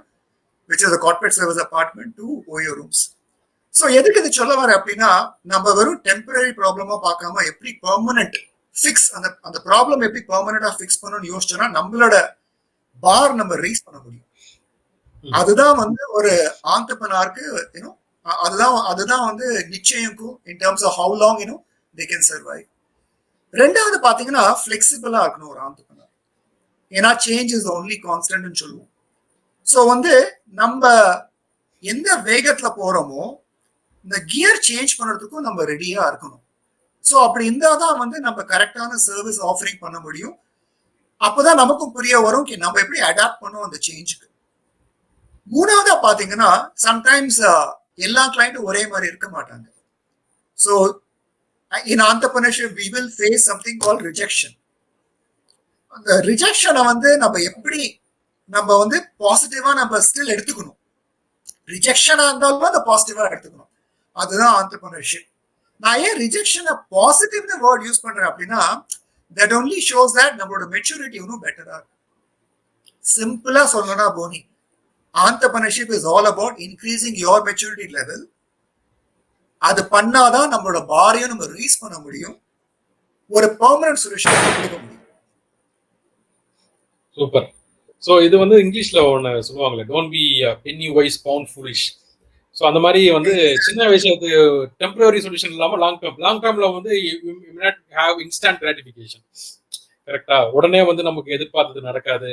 which is a corporate service apartment to OYO rooms. So எதுக்கு இது சொல்ல வர அப்படின்னா, நம்ம வெறும் டெம்பரரி ப்ராப்ளமா பார்க்காம எப்படி பெர்மனன்ட் ஃபிக்ஸ் அந்த ப்ராப்ளம் எப்படி பெர்மனண்டா ஃபிக்ஸ் பண்ணணும்னு யோசிச்சோன்னா நம்மளோட பார் நம்ம ரீச் பண்ண முடியும். அதுதான் வந்து ஒரு ஆண்டர்பிரனருக்கு அதுதான் வந்து நிச்சயம்க்கும் in terms of how long they can survive. ரெண்டாவது பாத்தீங்கன்னா ஃபிளெக்சிபிளா இருக்கணும் ஒரு ஆண்டர்பிரனர். ஏன்னா சேஞ்ச் இஸ் ஒன்லி கான்ஸ்டன்ட்னு சொல்லுவோம். ஸோ வந்து நம்ம எந்த வேகத்துல போறோமோ இந்த கியர் சேஞ்ச் பண்றதுக்கும் நம்ம ரெடியா இருக்கணும். ஸோ அப்படி இருந்தாதான் வந்து நம்ம கரெக்டான சர்வீஸ் ஆஃபரிங் பண்ண முடியும். அப்பதான் நமக்கும் புரிய வரும் நம்ம எப்படி அடாப்ட் பண்ணுவோம் அந்த சேஞ்சுக்கு. மூணாவதா பாத்தீங்கன்னா சம்டைம்ஸ் எல்லா கிளைண்ட்டும் ஒரே மாதிரி இருக்க மாட்டாங்க. So in entrepreneurship we will face something called rejection. அந்த ரிஜெக்ஷனை வந்து நம்ம வந்து பாசிட்டிவா நம்ம ஸ்டில் எடுத்துக்கணும். ரிஜெக்ஷனா இருந்தாலும் அந்த பாசிட்டிவா எடுத்துக்கணும். அதுதான் entrepreneurship. நான் ஏன் ரிஜெக்ஷனை பாசிட்டிவ்னு வேர்ட் யூஸ் பண்றேன் அப்படின்னா, that only shows that நம்மளோட மெச்சூரிட்டி இன்னும் பெட்டரா இருக்கு. சிம்பிளா சொல்லணும்னா Fani, entrepreneurship is all about increasing your maturity level. அது பண்ணாதான் நம்மளோட பாரையும் நம்ம ரீச் பண்ண முடியும், ஒரு பெர்மனன்ட் சொல்யூஷன் கொடுக்க முடியும். சூப்பர். ஸோ இது வந்து இங்கிலீஷ்ல ஒன்று சொல்லுவாங்களே, don't be penny wise pound foolish. So அந்த மாதிரி வந்து சின்ன விஷயத்து டெம்பரரி சொல்யூஷன் இல்லாமல் லாங் டேர்ம்ல வந்து ஹேவ் இன்ஸ்டன்ட் கிராட்டிஃபிகேஷன். கரெக்டா? உடனே வந்து நமக்கு எதிர்பார்த்தது நடக்காது.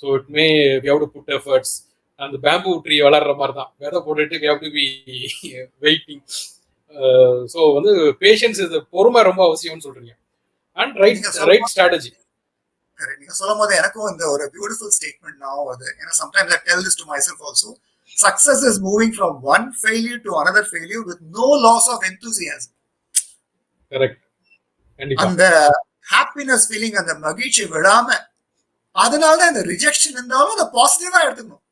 So it may we have to put efforts. அந்த பேம்பு ட்ரீ வளர்ற மாதிரி தான், விதை போட்டுட்டு we have to be waiting. So வந்து பேஷன்ஸ், இது பொறுமை ரொம்ப அவசியம்னு சொல்றீங்க. And right strategy. நீங்க சொல்லும் போது எனக்கும் இந்த ஒரு பியூட்டிஃபுல் ஸ்டேட்மெண்ட் நான் வருது. ஏன்னா sometimes I tell this to myself also. Success is moving from one failure to another failure with no loss of enthusiasm. Correct. அந்த ஹாப்பினஸ் ஃபீலிங், அந்த மகிழ்ச்சி விடாம, அதனால தான் இந்த ரிஜெக்ஷன் இருந்தாலும் அதை பாசிட்டிவா எடுத்துக்கணும்.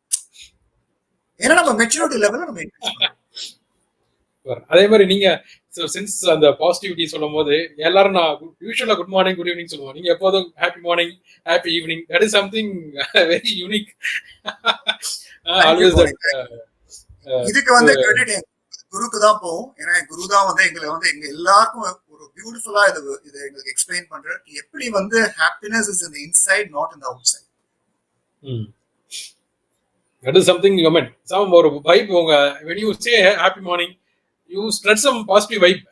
ஏன்னா நம்ம மெச்சூரிட்டி லெவல்ல நம்ம அதே மாதிரி நீங்க சின்ஸ் அந்த பாசிட்டிவிட்டி சொல்லும் போது எல்லாரும் நான் யூஸ்வலா குட் மார்னிங் குட் ஈவினிங் சொல்லுவோம். நீங்க எப்போதும் happy morning happy evening. That is something very unique. இதுக்கு வந்து கிரெடிட் குருக்கு தான் போகும். ஏன்னா குரு தான் வந்து எங்களை வந்து எங்க எல்லாருக்கும் ஒரு பியூட்டிஃபுல்லா இது எங்களுக்கு எக்ஸ்பிளைன் பண்ற எப்படி வந்து happiness is in the inside not in the outside. That is something you meant. Some ஒரு vibe உங்க when you say happy morning you spread some positive vibe.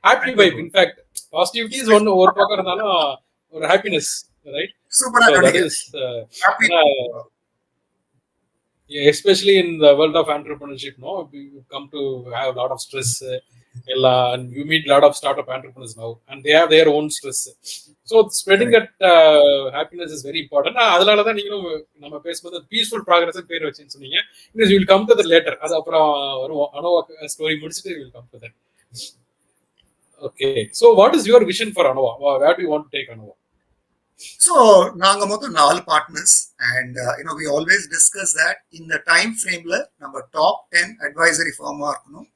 Happy vibe. In fact positivity is one ஒரு பக்கம் இருந்தாலும் ஒரு happiness, right? Super. So that is happy. Especially in the world of entrepreneurship, no, we come to have a lot of stress. And you meet a lot of startup entrepreneurs now, and they have their own stress. So spreading that happiness is very important. அதனால தான் நீங்களும் நம்ம பேசும்போது peaceful progress பேர் வச்சுன்னு சொன்னீங்க. Because we will come to that later. அது அப்புறம் வருவோம். ANOVA ஸ்டோரி முடிச்சிட்டு we will come to that. Okay. So what is your vision for ANOVA? Where do you want to take ANOVA? So நாங்க மொத்தம் 4 partners and we always discuss that in the time frameல நம்ம top 10 advisory firm-ஆ இருக்கணும்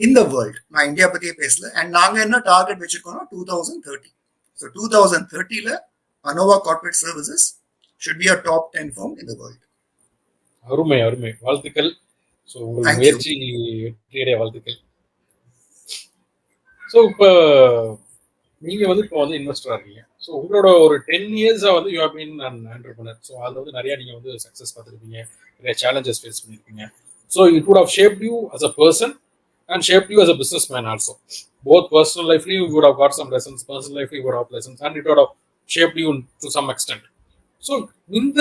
in the world. நான் India பத்தியே பேசல. அண்ட் நாங்க என்ன டார்கெட் வச்சிருக்கோம்னா 2030. So 2030ல ANOVA Corporate Services should be a top 10 firm in the world. அருமை அருமை, வாழ்த்துக்கள். ஸோ உங்கள் முயற்சி வெற்றியடைய வாழ்த்துக்கள். ஸோ இப்போ நீங்க வந்து இப்போ வந்து இன்வெஸ்டரா இருக்கீங்க. ஸோ உங்களோட ஒரு 10 இயர்ஸா வந்து you have been an entrepreneur. So அதில் வந்து நிறைய நீங்க வந்து சக்ஸஸ் பார்த்துருப்பீங்க, நிறைய சேலஞ்சஸ் ஃபேஸ் பண்ணியிருக்கீங்க. So it would have shaped you as a person and shaped you as a businessman also. Both personal life you would have got some lessons, personal life you would have lessons, and it would have shaped you to some extent. So இந்த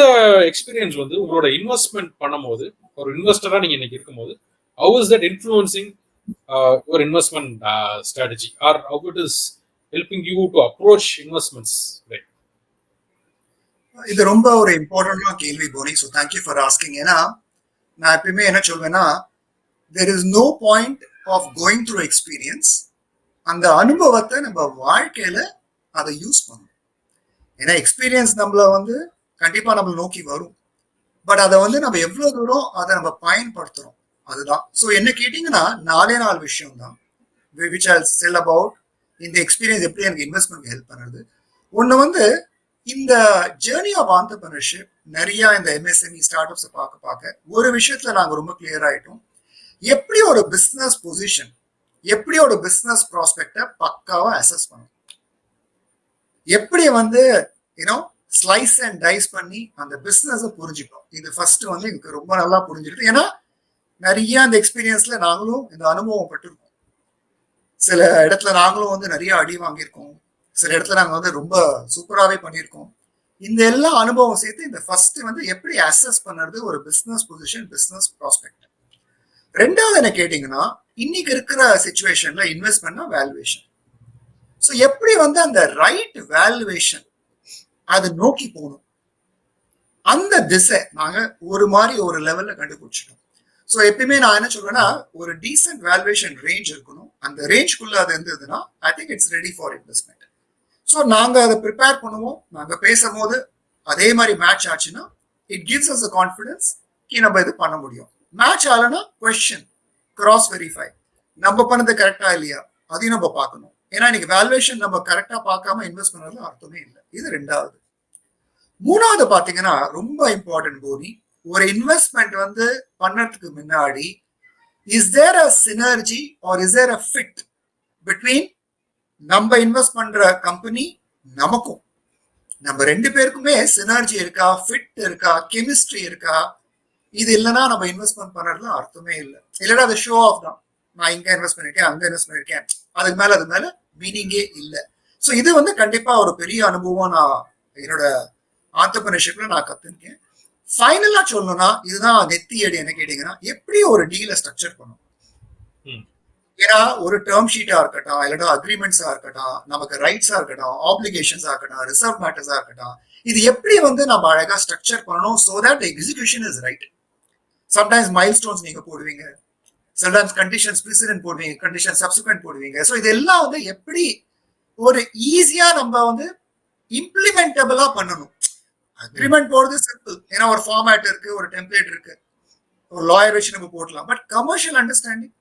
experience வந்து உங்களோட investment பண்ணும்போது, ஒரு இன்வெஸ்டரா நீங்க இன்னைக்கு இருக்கும்போது, how is that influencing your investment strategy, or how it is helping you to approach investments today? இது ரொம்ப ஒரு இம்பார்ட்டன்டான கேள்வி Boni. So thank you for asking. ஏன்னா நான் எப்பயுமே என்ன சொல்வேன்னா, there is no point of going through experience. அந்த அனுபவத்தை நம்ம வாழ்க்கையில அதை யூஸ் பண்ணணும். ஏன்னா எக்ஸ்பீரியன்ஸ் நம்மள வந்து கண்டிப்பா நம்மள நோக்கி வரும். பட் அதை வந்து நம்ம எவ்வளவு தூரம் அதை நம்ம பயன்படுத்துறோம் அதுதான். ஸோ என்ன கேட்டீங்கன்னா 4 விஷயம் தான் விச் ஐ செல் அபவுட் இந்த எக்ஸ்பீரியன்ஸ் எப்படி எனக்கு இன்வெஸ்ட்மெண்ட் ஹெல்ப் பண்ணுறது. ஒன்று வந்து இந்த ஜேர்னி ஆஃப் ஆண்டர்பிரினர்ஷிப் நிறைய இந்த எம்எஸ்எம்இ ஸ்டார்ட் அப்ஸை பார்க்க ஒரு விஷயத்துல நாங்கள் ரொம்ப கிளியர் ஆயிட்டோம். எப்படி ஒரு பிஸ்னஸ் பொசிஷன், எப்படி ஒரு பிஸ்னஸ் ப்ராஸ்பெக்டை பக்காவா அசஸ் பண்ணணும், எப்படி வந்து யூனோ ஸ்லைஸ் அண்ட் டைஸ் பண்ணி அந்த பிஸ்னஸை புரிஞ்சுக்கணும். இது ஃபர்ஸ்ட் வந்து எனக்கு ரொம்ப நல்லா புரிஞ்சிருக்கு. ஏன்னா நிறைய அந்த எக்ஸ்பீரியன்ஸ்ல நாங்களும் இந்த அனுபவம் பட்டிருக்கோம். சில இடத்துல நாங்களும் வந்து நிறைய அடி வாங்கியிருக்கோம், சில இடத்துல நாங்கள் வந்து ரொம்ப சூப்பராகவே பண்ணியிருக்கோம். இந்த எல்லா அனுபவம் சேர்த்து இந்த ஃபர்ஸ்ட் வந்து எப்படி அசஸ் பண்ணுறது ஒரு பிஸ்னஸ் பொசிஷன், பிஸ்னஸ் ப்ராஸ்பெக்ட். ரெண்டாவது என்ன கேட்டீங்கன்னா இன்னைக்கு இருக்கிற சிச்சுவேஷன்ல இன்வெஸ்ட்மெண்ட்னா வேல்யூவேஷன். ஸோ எப்படி வந்து அந்த ரைட் வேல்யூவேஷன் அதை நோக்கி போகணும், அந்த திசை நாங்க ஒரு மாதிரி ஒரு லெவல்ல கண்டுபிடிச்சிட்டோம். ஸோ எப்பயுமே நான் என்ன சொல்றேன்னா ஒரு டீசென்ட் வேல்யூவேஷன் ரேஞ்ச் இருக்கணும். அந்த ரேஞ்ச்குள்ள அது இருந்ததுன்னா I think it's ready for investment. So நாங்க அதை ப்ரிப்பேர் பண்ணுவோம். நாங்க பேசும்போது அதே மாதிரி மேட்ச் ஆச்சுன்னா it gives us a confidence நம்ம இது பண்ண முடியும். மேட்ச் ஆகலைன்னா கொஸ்டின், கிராஸ் வெரிஃபை, நம்ம பண்ணது கரெக்டா இல்லையா அதையும் நம்ம பார்க்கணும். ஏன்னா இன்னைக்கு வேல்யூவேஷன் நம்ம கரெக்டா பார்க்காம இன்வெஸ்ட் பண்ணதுல அர்த்தமே இல்லை. இது ரெண்டாவது. மூணாவது பாத்தீங்கன்னா ரொம்ப இம்பார்ட்டன்ட் போனி, ஒரு இன்வெஸ்ட்மெண்ட் வந்து பண்ணறதுக்கு முன்னாடி is there a synergy or is there a fit between நம்ம இன்வெஸ்ட் பண்ற கம்பெனி நமக்கும், நம்ம ரெண்டு பேருக்குமே சினர்ஜி இருக்கா, ஃபிட் இருக்கா, கெமிஸ்ட்ரி இருக்கா. இது இல்லைன்னா நம்ம இன்வெஸ்ட்மெண்ட் பண்றதுல அர்த்தமே இல்லை. இல்லைன்னா அது ஷோ ஆஃப் தான். நான் இங்க இன்வெஸ்ட் பண்ணிருக்கேன், அங்க இன்வெஸ்ட் பண்ணிருக்கேன், அதுக்கு மேல மீனிங்கே இல்லை. ஸோ இது வந்து கண்டிப்பா ஒரு பெரிய அனுபவம் நான் என்னோட ஆண்டர்பிரினர்ஷிப்ல நான் கத்துருக்கேன். ஃபைனலா சொல்லணும்னா இதுதான் நெத்தி அடி. என்ன கேட்டீங்கன்னா எப்படி ஒரு டீலை ஸ்ட்ரக்சர் பண்ணும். ஏன்னா ஒரு டேர்ம் ஷீட்டா இருக்கட்டும், இல்லைன்னா அக்ரிமெண்ட்ஸா இருக்கட்டும், நமக்கு ரைட்ஸா இருக்கட்டும், ஆப்ளிகேஷன்ஸா இருக்கட்டும், ரிசர்வ் மேட்டர்ஸா இருக்கட்டும், இது எப்படி வந்து நம்ம அழகா ஸ்ட்ரக்சர் பண்ணணும் so that execution is right. Sometimes mile stones நீங்க போடுவீங்க, சம்டைம்ஸ் கண்டிஷன்ஸ் ப்ரிசிடென்ட் போடுவீங்க, கண்டிஷன் சப்சிக்வெண்ட் போடுவீங்க. ஸோ இதெல்லாம் வந்து எப்படி ஒரு ஈஸியா நம்ம வந்து இம்ப்ளிமெண்டபிளா பண்ணணும். அக்ரிமெண்ட் போடுறது சிம்பிள், ஏன்னா ஒரு ஃபார்மேட் இருக்கு, ஒரு டெம்ப்ளேட் இருக்கு, ஒரு லாயர் வச்சு நம்ம போடலாம். பட் கமர்ஷியல் அண்டர்ஸ்டாண்டிங்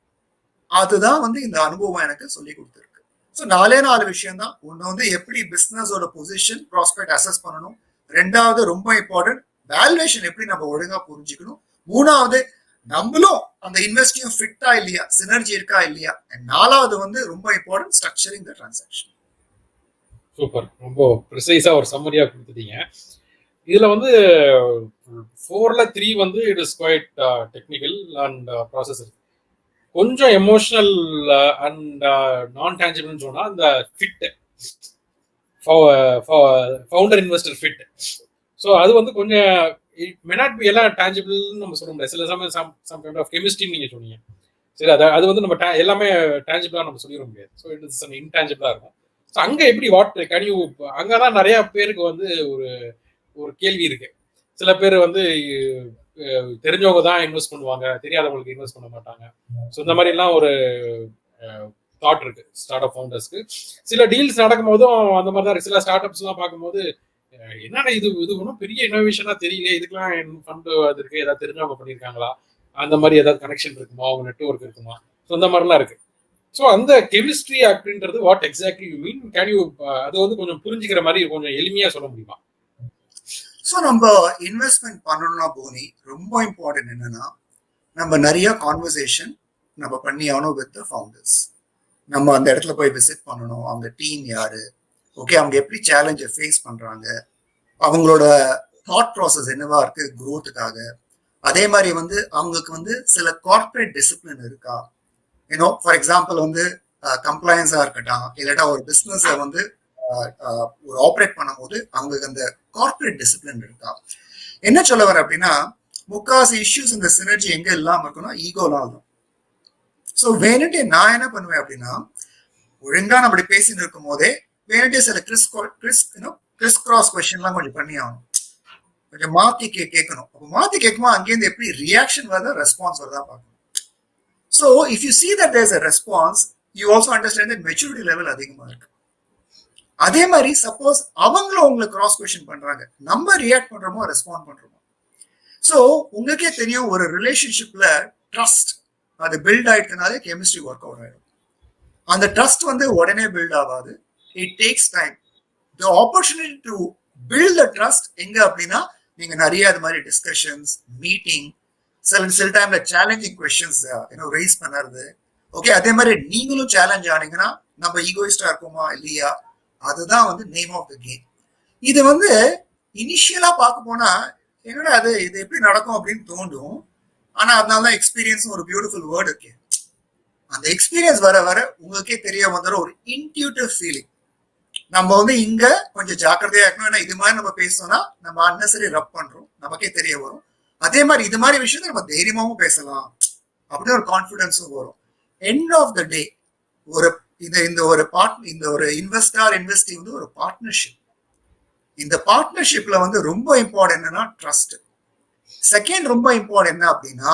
அதுதான் வந்து இந்த அனுபவம் எனக்கு சொல்லி கொடுத்துருக்கு. ஸோ 4 விஷயம் தான். ஒன்று வந்து எப்படி பிசினஸோட பொசிஷன் ப்ராஸ்பெக்ட் அசஸ் பண்ணணும், ரெண்டாவது ரொம்ப இம்பார்ட்டன்ட் வேல்யூவேஷன் எப்படி நம்ம ஒழுங்கா புரிஞ்சுக்கணும், மூணாவது நம்மளும் அந்த இன்வெஸ்டியும் ஃபிட்டா இல்லையா, சினர்ஜி இருக்கா இல்லையா, நாலாவது வந்து ரொம்ப important structuring the transaction. Super, ரொம்ப ப்ரிசைஸா ஒரு சம்மரியா கொடுத்துட்டீங்க. இதுல வந்து 4ல 3 வந்து it is quite technical and process இருக்கு. கொஞ்சம் எமோஷனல் அண்ட் நான் டேஞ்சிபிள்னு சொன்னா அந்த fit, founder investor fit. So அது வந்து கொஞ்சம் இட் மே நாட் பி எல்லாம் டேஞ்சிபிள்னு நம்ம சொல்ல முடியாது. சில சமயம் சம் கைண்ட் ஆஃப் கெமிஸ்ட்ரின்னு நீங்க சொன்னீங்க. சரி, அது வந்து நம்ம எல்லாமே டேஞ்சிபிளா நம்ம சொல்லிட முடியாது. ஸோ இட் இஸ் இன்டேஞ்சிபிளா இருக்கும். ஸோ அங்க எப்படி வாட் கேன் யூ, அங்கதான் நிறைய பேருக்கு வந்து ஒரு ஒரு கேள்வி இருக்கு. சில பேர் வந்து தெரிஞ்சவங்க தான் இன்வெஸ்ட் பண்ணுவாங்க, தெரியாதவங்களுக்கு இன்வெஸ்ட் பண்ண மாட்டாங்க. ஸோ இந்த மாதிரி எல்லாம் ஒரு தாட் இருக்கு ஸ்டார்ட் அப் ஃபவுண்டர்ஸ்க்கு. சில டீல்ஸ் நடக்கும் போதும் அந்த மாதிரி தான். சில ஸ்டார்ட் அப்ஸ் எல்லாம் பார்க்கும்போது என்னடா இது ஒன்றும் பெரிய இனோவேஷனா தெரியல, இதுக்கெல்லாம் ஃபண்ட் அது இருக்கு, ஏதாவது தெரிஞ்சவங்க பண்ணியிருக்காங்களா, அந்த மாதிரி ஏதாவது கனெக்ஷன் இருக்குமா, அவங்க நெட்வொர்க் இருக்குமா, ஸோ இந்த மாதிரிலாம் இருக்கு. ஸோ அந்த கெமிஸ்ட்ரி அப்படின்றது what exactly you mean, can you அது வந்து கொஞ்சம் புரிஞ்சுக்கிற மாதிரி கொஞ்சம் எளிமையா சொல்ல முடியுமா? ஸோ நம்ம இன்வெஸ்ட்மெண்ட் பண்ணணும்னா போனி ரொம்ப இம்பார்ட்டன்ட் என்னன்னா நம்ம நிறைய கான்வர்சேஷன் நம்ம பண்ணி ஆகணும் வித் த ஃபவுண்டர்ஸ். நம்ம அந்த இடத்துல போய் விசிட் பண்ணணும். அவங்க டீம் யாரு, ஓகே, அவங்க எப்படி சேலஞ்சை ஃபேஸ் பண்றாங்க, அவங்களோட தாட் ப்ராசஸ் என்னவா இருக்கு க்ரோத்துக்காக. அதே மாதிரி வந்து அவங்களுக்கு வந்து சில கார்பரேட் டிசிப்ளின் இருக்கா. யூனோ ஃபார் எக்ஸாம்பிள் வந்து கம்ப்ளைன்ஸா இருக்கட்டும், இல்லாட்டா ஒரு பிஸ்னஸை வந்து ஒரு ஆப்ரேட் பண்ணும்போது அவங்களுக்கு அந்த கார்பரேட் டிசிப்ளின் இருக்கா. என்ன சொல்ல வர அப்படின்னா முக்காசி இஷ்யூஸ் இந்த சினர்ஜி எங்க இல்லாம இருக்குன்னா ஈகோலாம் தான். ஸோ வேணுட்டே நான் என்ன பண்ணுவேன் அப்படின்னா ஒழுங்கா நம்ம பேசிட்டு இருக்கும் போதே வேணுட்டே சில கிறிஸ் கிராஸ் கொஸ்டின்லாம் கொஞ்சம் பண்ணி ஆகணும். கொஞ்சம் மாத்தி கேட்கணும். அப்போ மாத்தி கேட்கும்போது அங்கேருந்து எப்படி ரியாக்ஷன் வருதா ரெஸ்பான்ஸ் வருதா பார்க்கணும். So if you see that there's a response you also understand that maturity level அதிகமா இருக்கு. அதே மாதிரி சப்போஸ் அவங்களும் உங்களை கிராஸ் கொஸ்டின் பண்றாங்க, நம்ம ரியாக்ட் பண்றோமோ ரெஸ்பாண்ட் பண்றோமோ. சோ உங்களுக்கே தெரியும், ஒரு ரிலேஷன்ஷிப்ல ட்ரஸ்ட் அது பில்ட் ஆயிடுனாலே கெமிஸ்ட்ரி ஒர்க் அவுட் ஆயிடும். அந்த ட்ரஸ்ட் வந்து உடனே பில்ட் ஆகாது, it takes time. The opportunity to build the trust எங்க அப்படின்னா, நீங்க நிறைய அது மாதிரி டிஸ்கஷன்ஸ், மீட்டிங், சில டைம்ல சேலஞ்சிங் கொஸ்டின்ஸ் ரைஸ் பண்ணுறது. ஓகே, அதே மாதிரி நீங்களும் சேலஞ்ச் ஆனீங்கன்னா நம்ம ஈகோயிஸ்டா இருக்கோமா இல்லையா, அதுதான் வந்து நேம் ஆஃப் த கேம். இது வந்து இனிஷியலா பார்க்க போனா என்னடா இது எப்படி நடக்கும் அப்படின்னு தோன்றும். ஆனா அதனாலதான் எக்ஸ்பீரியன்ஸ் ஒரு பியூட்டிஃபுல் வேர்டு இருக்கு. அந்த எக்ஸ்பீரியன்ஸ் வர வர உங்களுக்கே தெரிய வந்துடும் ஒரு இன்ட்யூட்டிவ் ஃபீலிங். நம்ம வந்து இங்க கொஞ்சம் ஜாக்கிரதையா இருக்கணும். ஏன்னா இது மாதிரி நம்ம பேசணும்னா நம்ம அன்னெசரி ரப் பண்றோம், நமக்கே தெரிய வரும். அதே மாதிரி இது மாதிரி விஷயத்த நம்ம தைரியமாவும் பேசலாம் அப்படின்னு ஒரு கான்பிடன்ஸும் வரும். எண்ட் ஆஃப் த டே ஒரு இந்த ஒரு இன்வெஸ்டி வந்து ஒரு பார்ட்னர்ஷிப். இந்த பார்ட்னர்ஷிப்ல வந்து ரொம்ப இம்பார்ட்டன்ட் என்னன்னா ட்ரஸ்ட். செகண்ட் ரொம்ப இம்பார்ட்டன்ட் என்ன அப்படின்னா,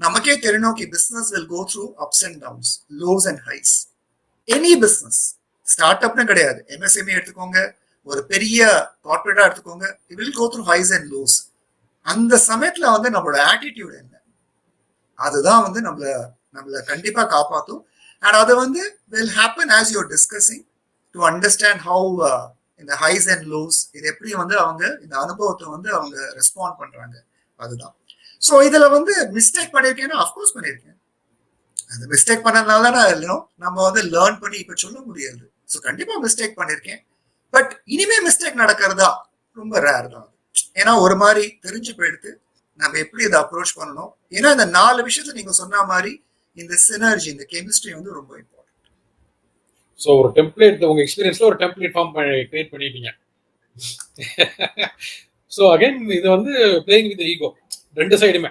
நமக்கே தெரியணும் business will go through ups and downs, lows and highs. Any business, start அப்னு கிடையாது, எம்எஸ்எம்இ எடுத்துக்கோங்க, ஒரு பெரிய கார்பரேட்டா எடுத்துக்கோங்க, it will go through highs and lows. அந்த சமயத்துல வந்து நம்மளோட ஆட்டிடியூட் என்ன, அதுதான் வந்து நம்மள கண்டிப்பா காப்பாற்றும். அண்ட் அது வந்து will happen as you're discussing to understand how இந்த ஹைஸ் அண்ட் லோஸ் இது எப்படி வந்து அவங்க இந்த அனுபவத்தை வந்து அவங்க ரெஸ்பாண்ட் பண்றாங்க. அதுதான். ஸோ இதுல வந்து மிஸ்டேக் பண்ணிருக்கேன்னா அஃப்கோர்ஸ் பண்ணிருக்கேன். அந்த மிஸ்டேக் பண்ணதுனால தான் நம்ம வந்து லேர்ன் பண்ணி இப்ப சொல்ல முடியாது. ஸோ கண்டிப்பா மிஸ்டேக் பண்ணிருக்கேன். பட் இனிமே மிஸ்டேக் நடக்கிறதா ரொம்ப ரேர் தான். ஏன்னா ஒரு மாதிரி தெரிஞ்சு போயிடுத்து நம்ம எப்படி இதை அப்ரோச் பண்ணணும். ஏன்னா இந்த 4 விஷயத்த நீங்க சொன்ன மாதிரி இந்த சினர்ஜி, இந்த கெமிஸ்ட்ரி வந்து ரொம்ப இம்பார்ட்டன்ட். ஸோ ஒரு டெம்ப்ளேட், உங்க எக்ஸ்பீரியன்ஸ்ல ஒரு டெம்ப்ளேட் ஃபார்ம் கிரியேட் பண்ணிட்டீங்க. ஸோ அகைன் இது வந்து பிளேயிங் வித் ஈகோ, ரெண்டு சைடுமே.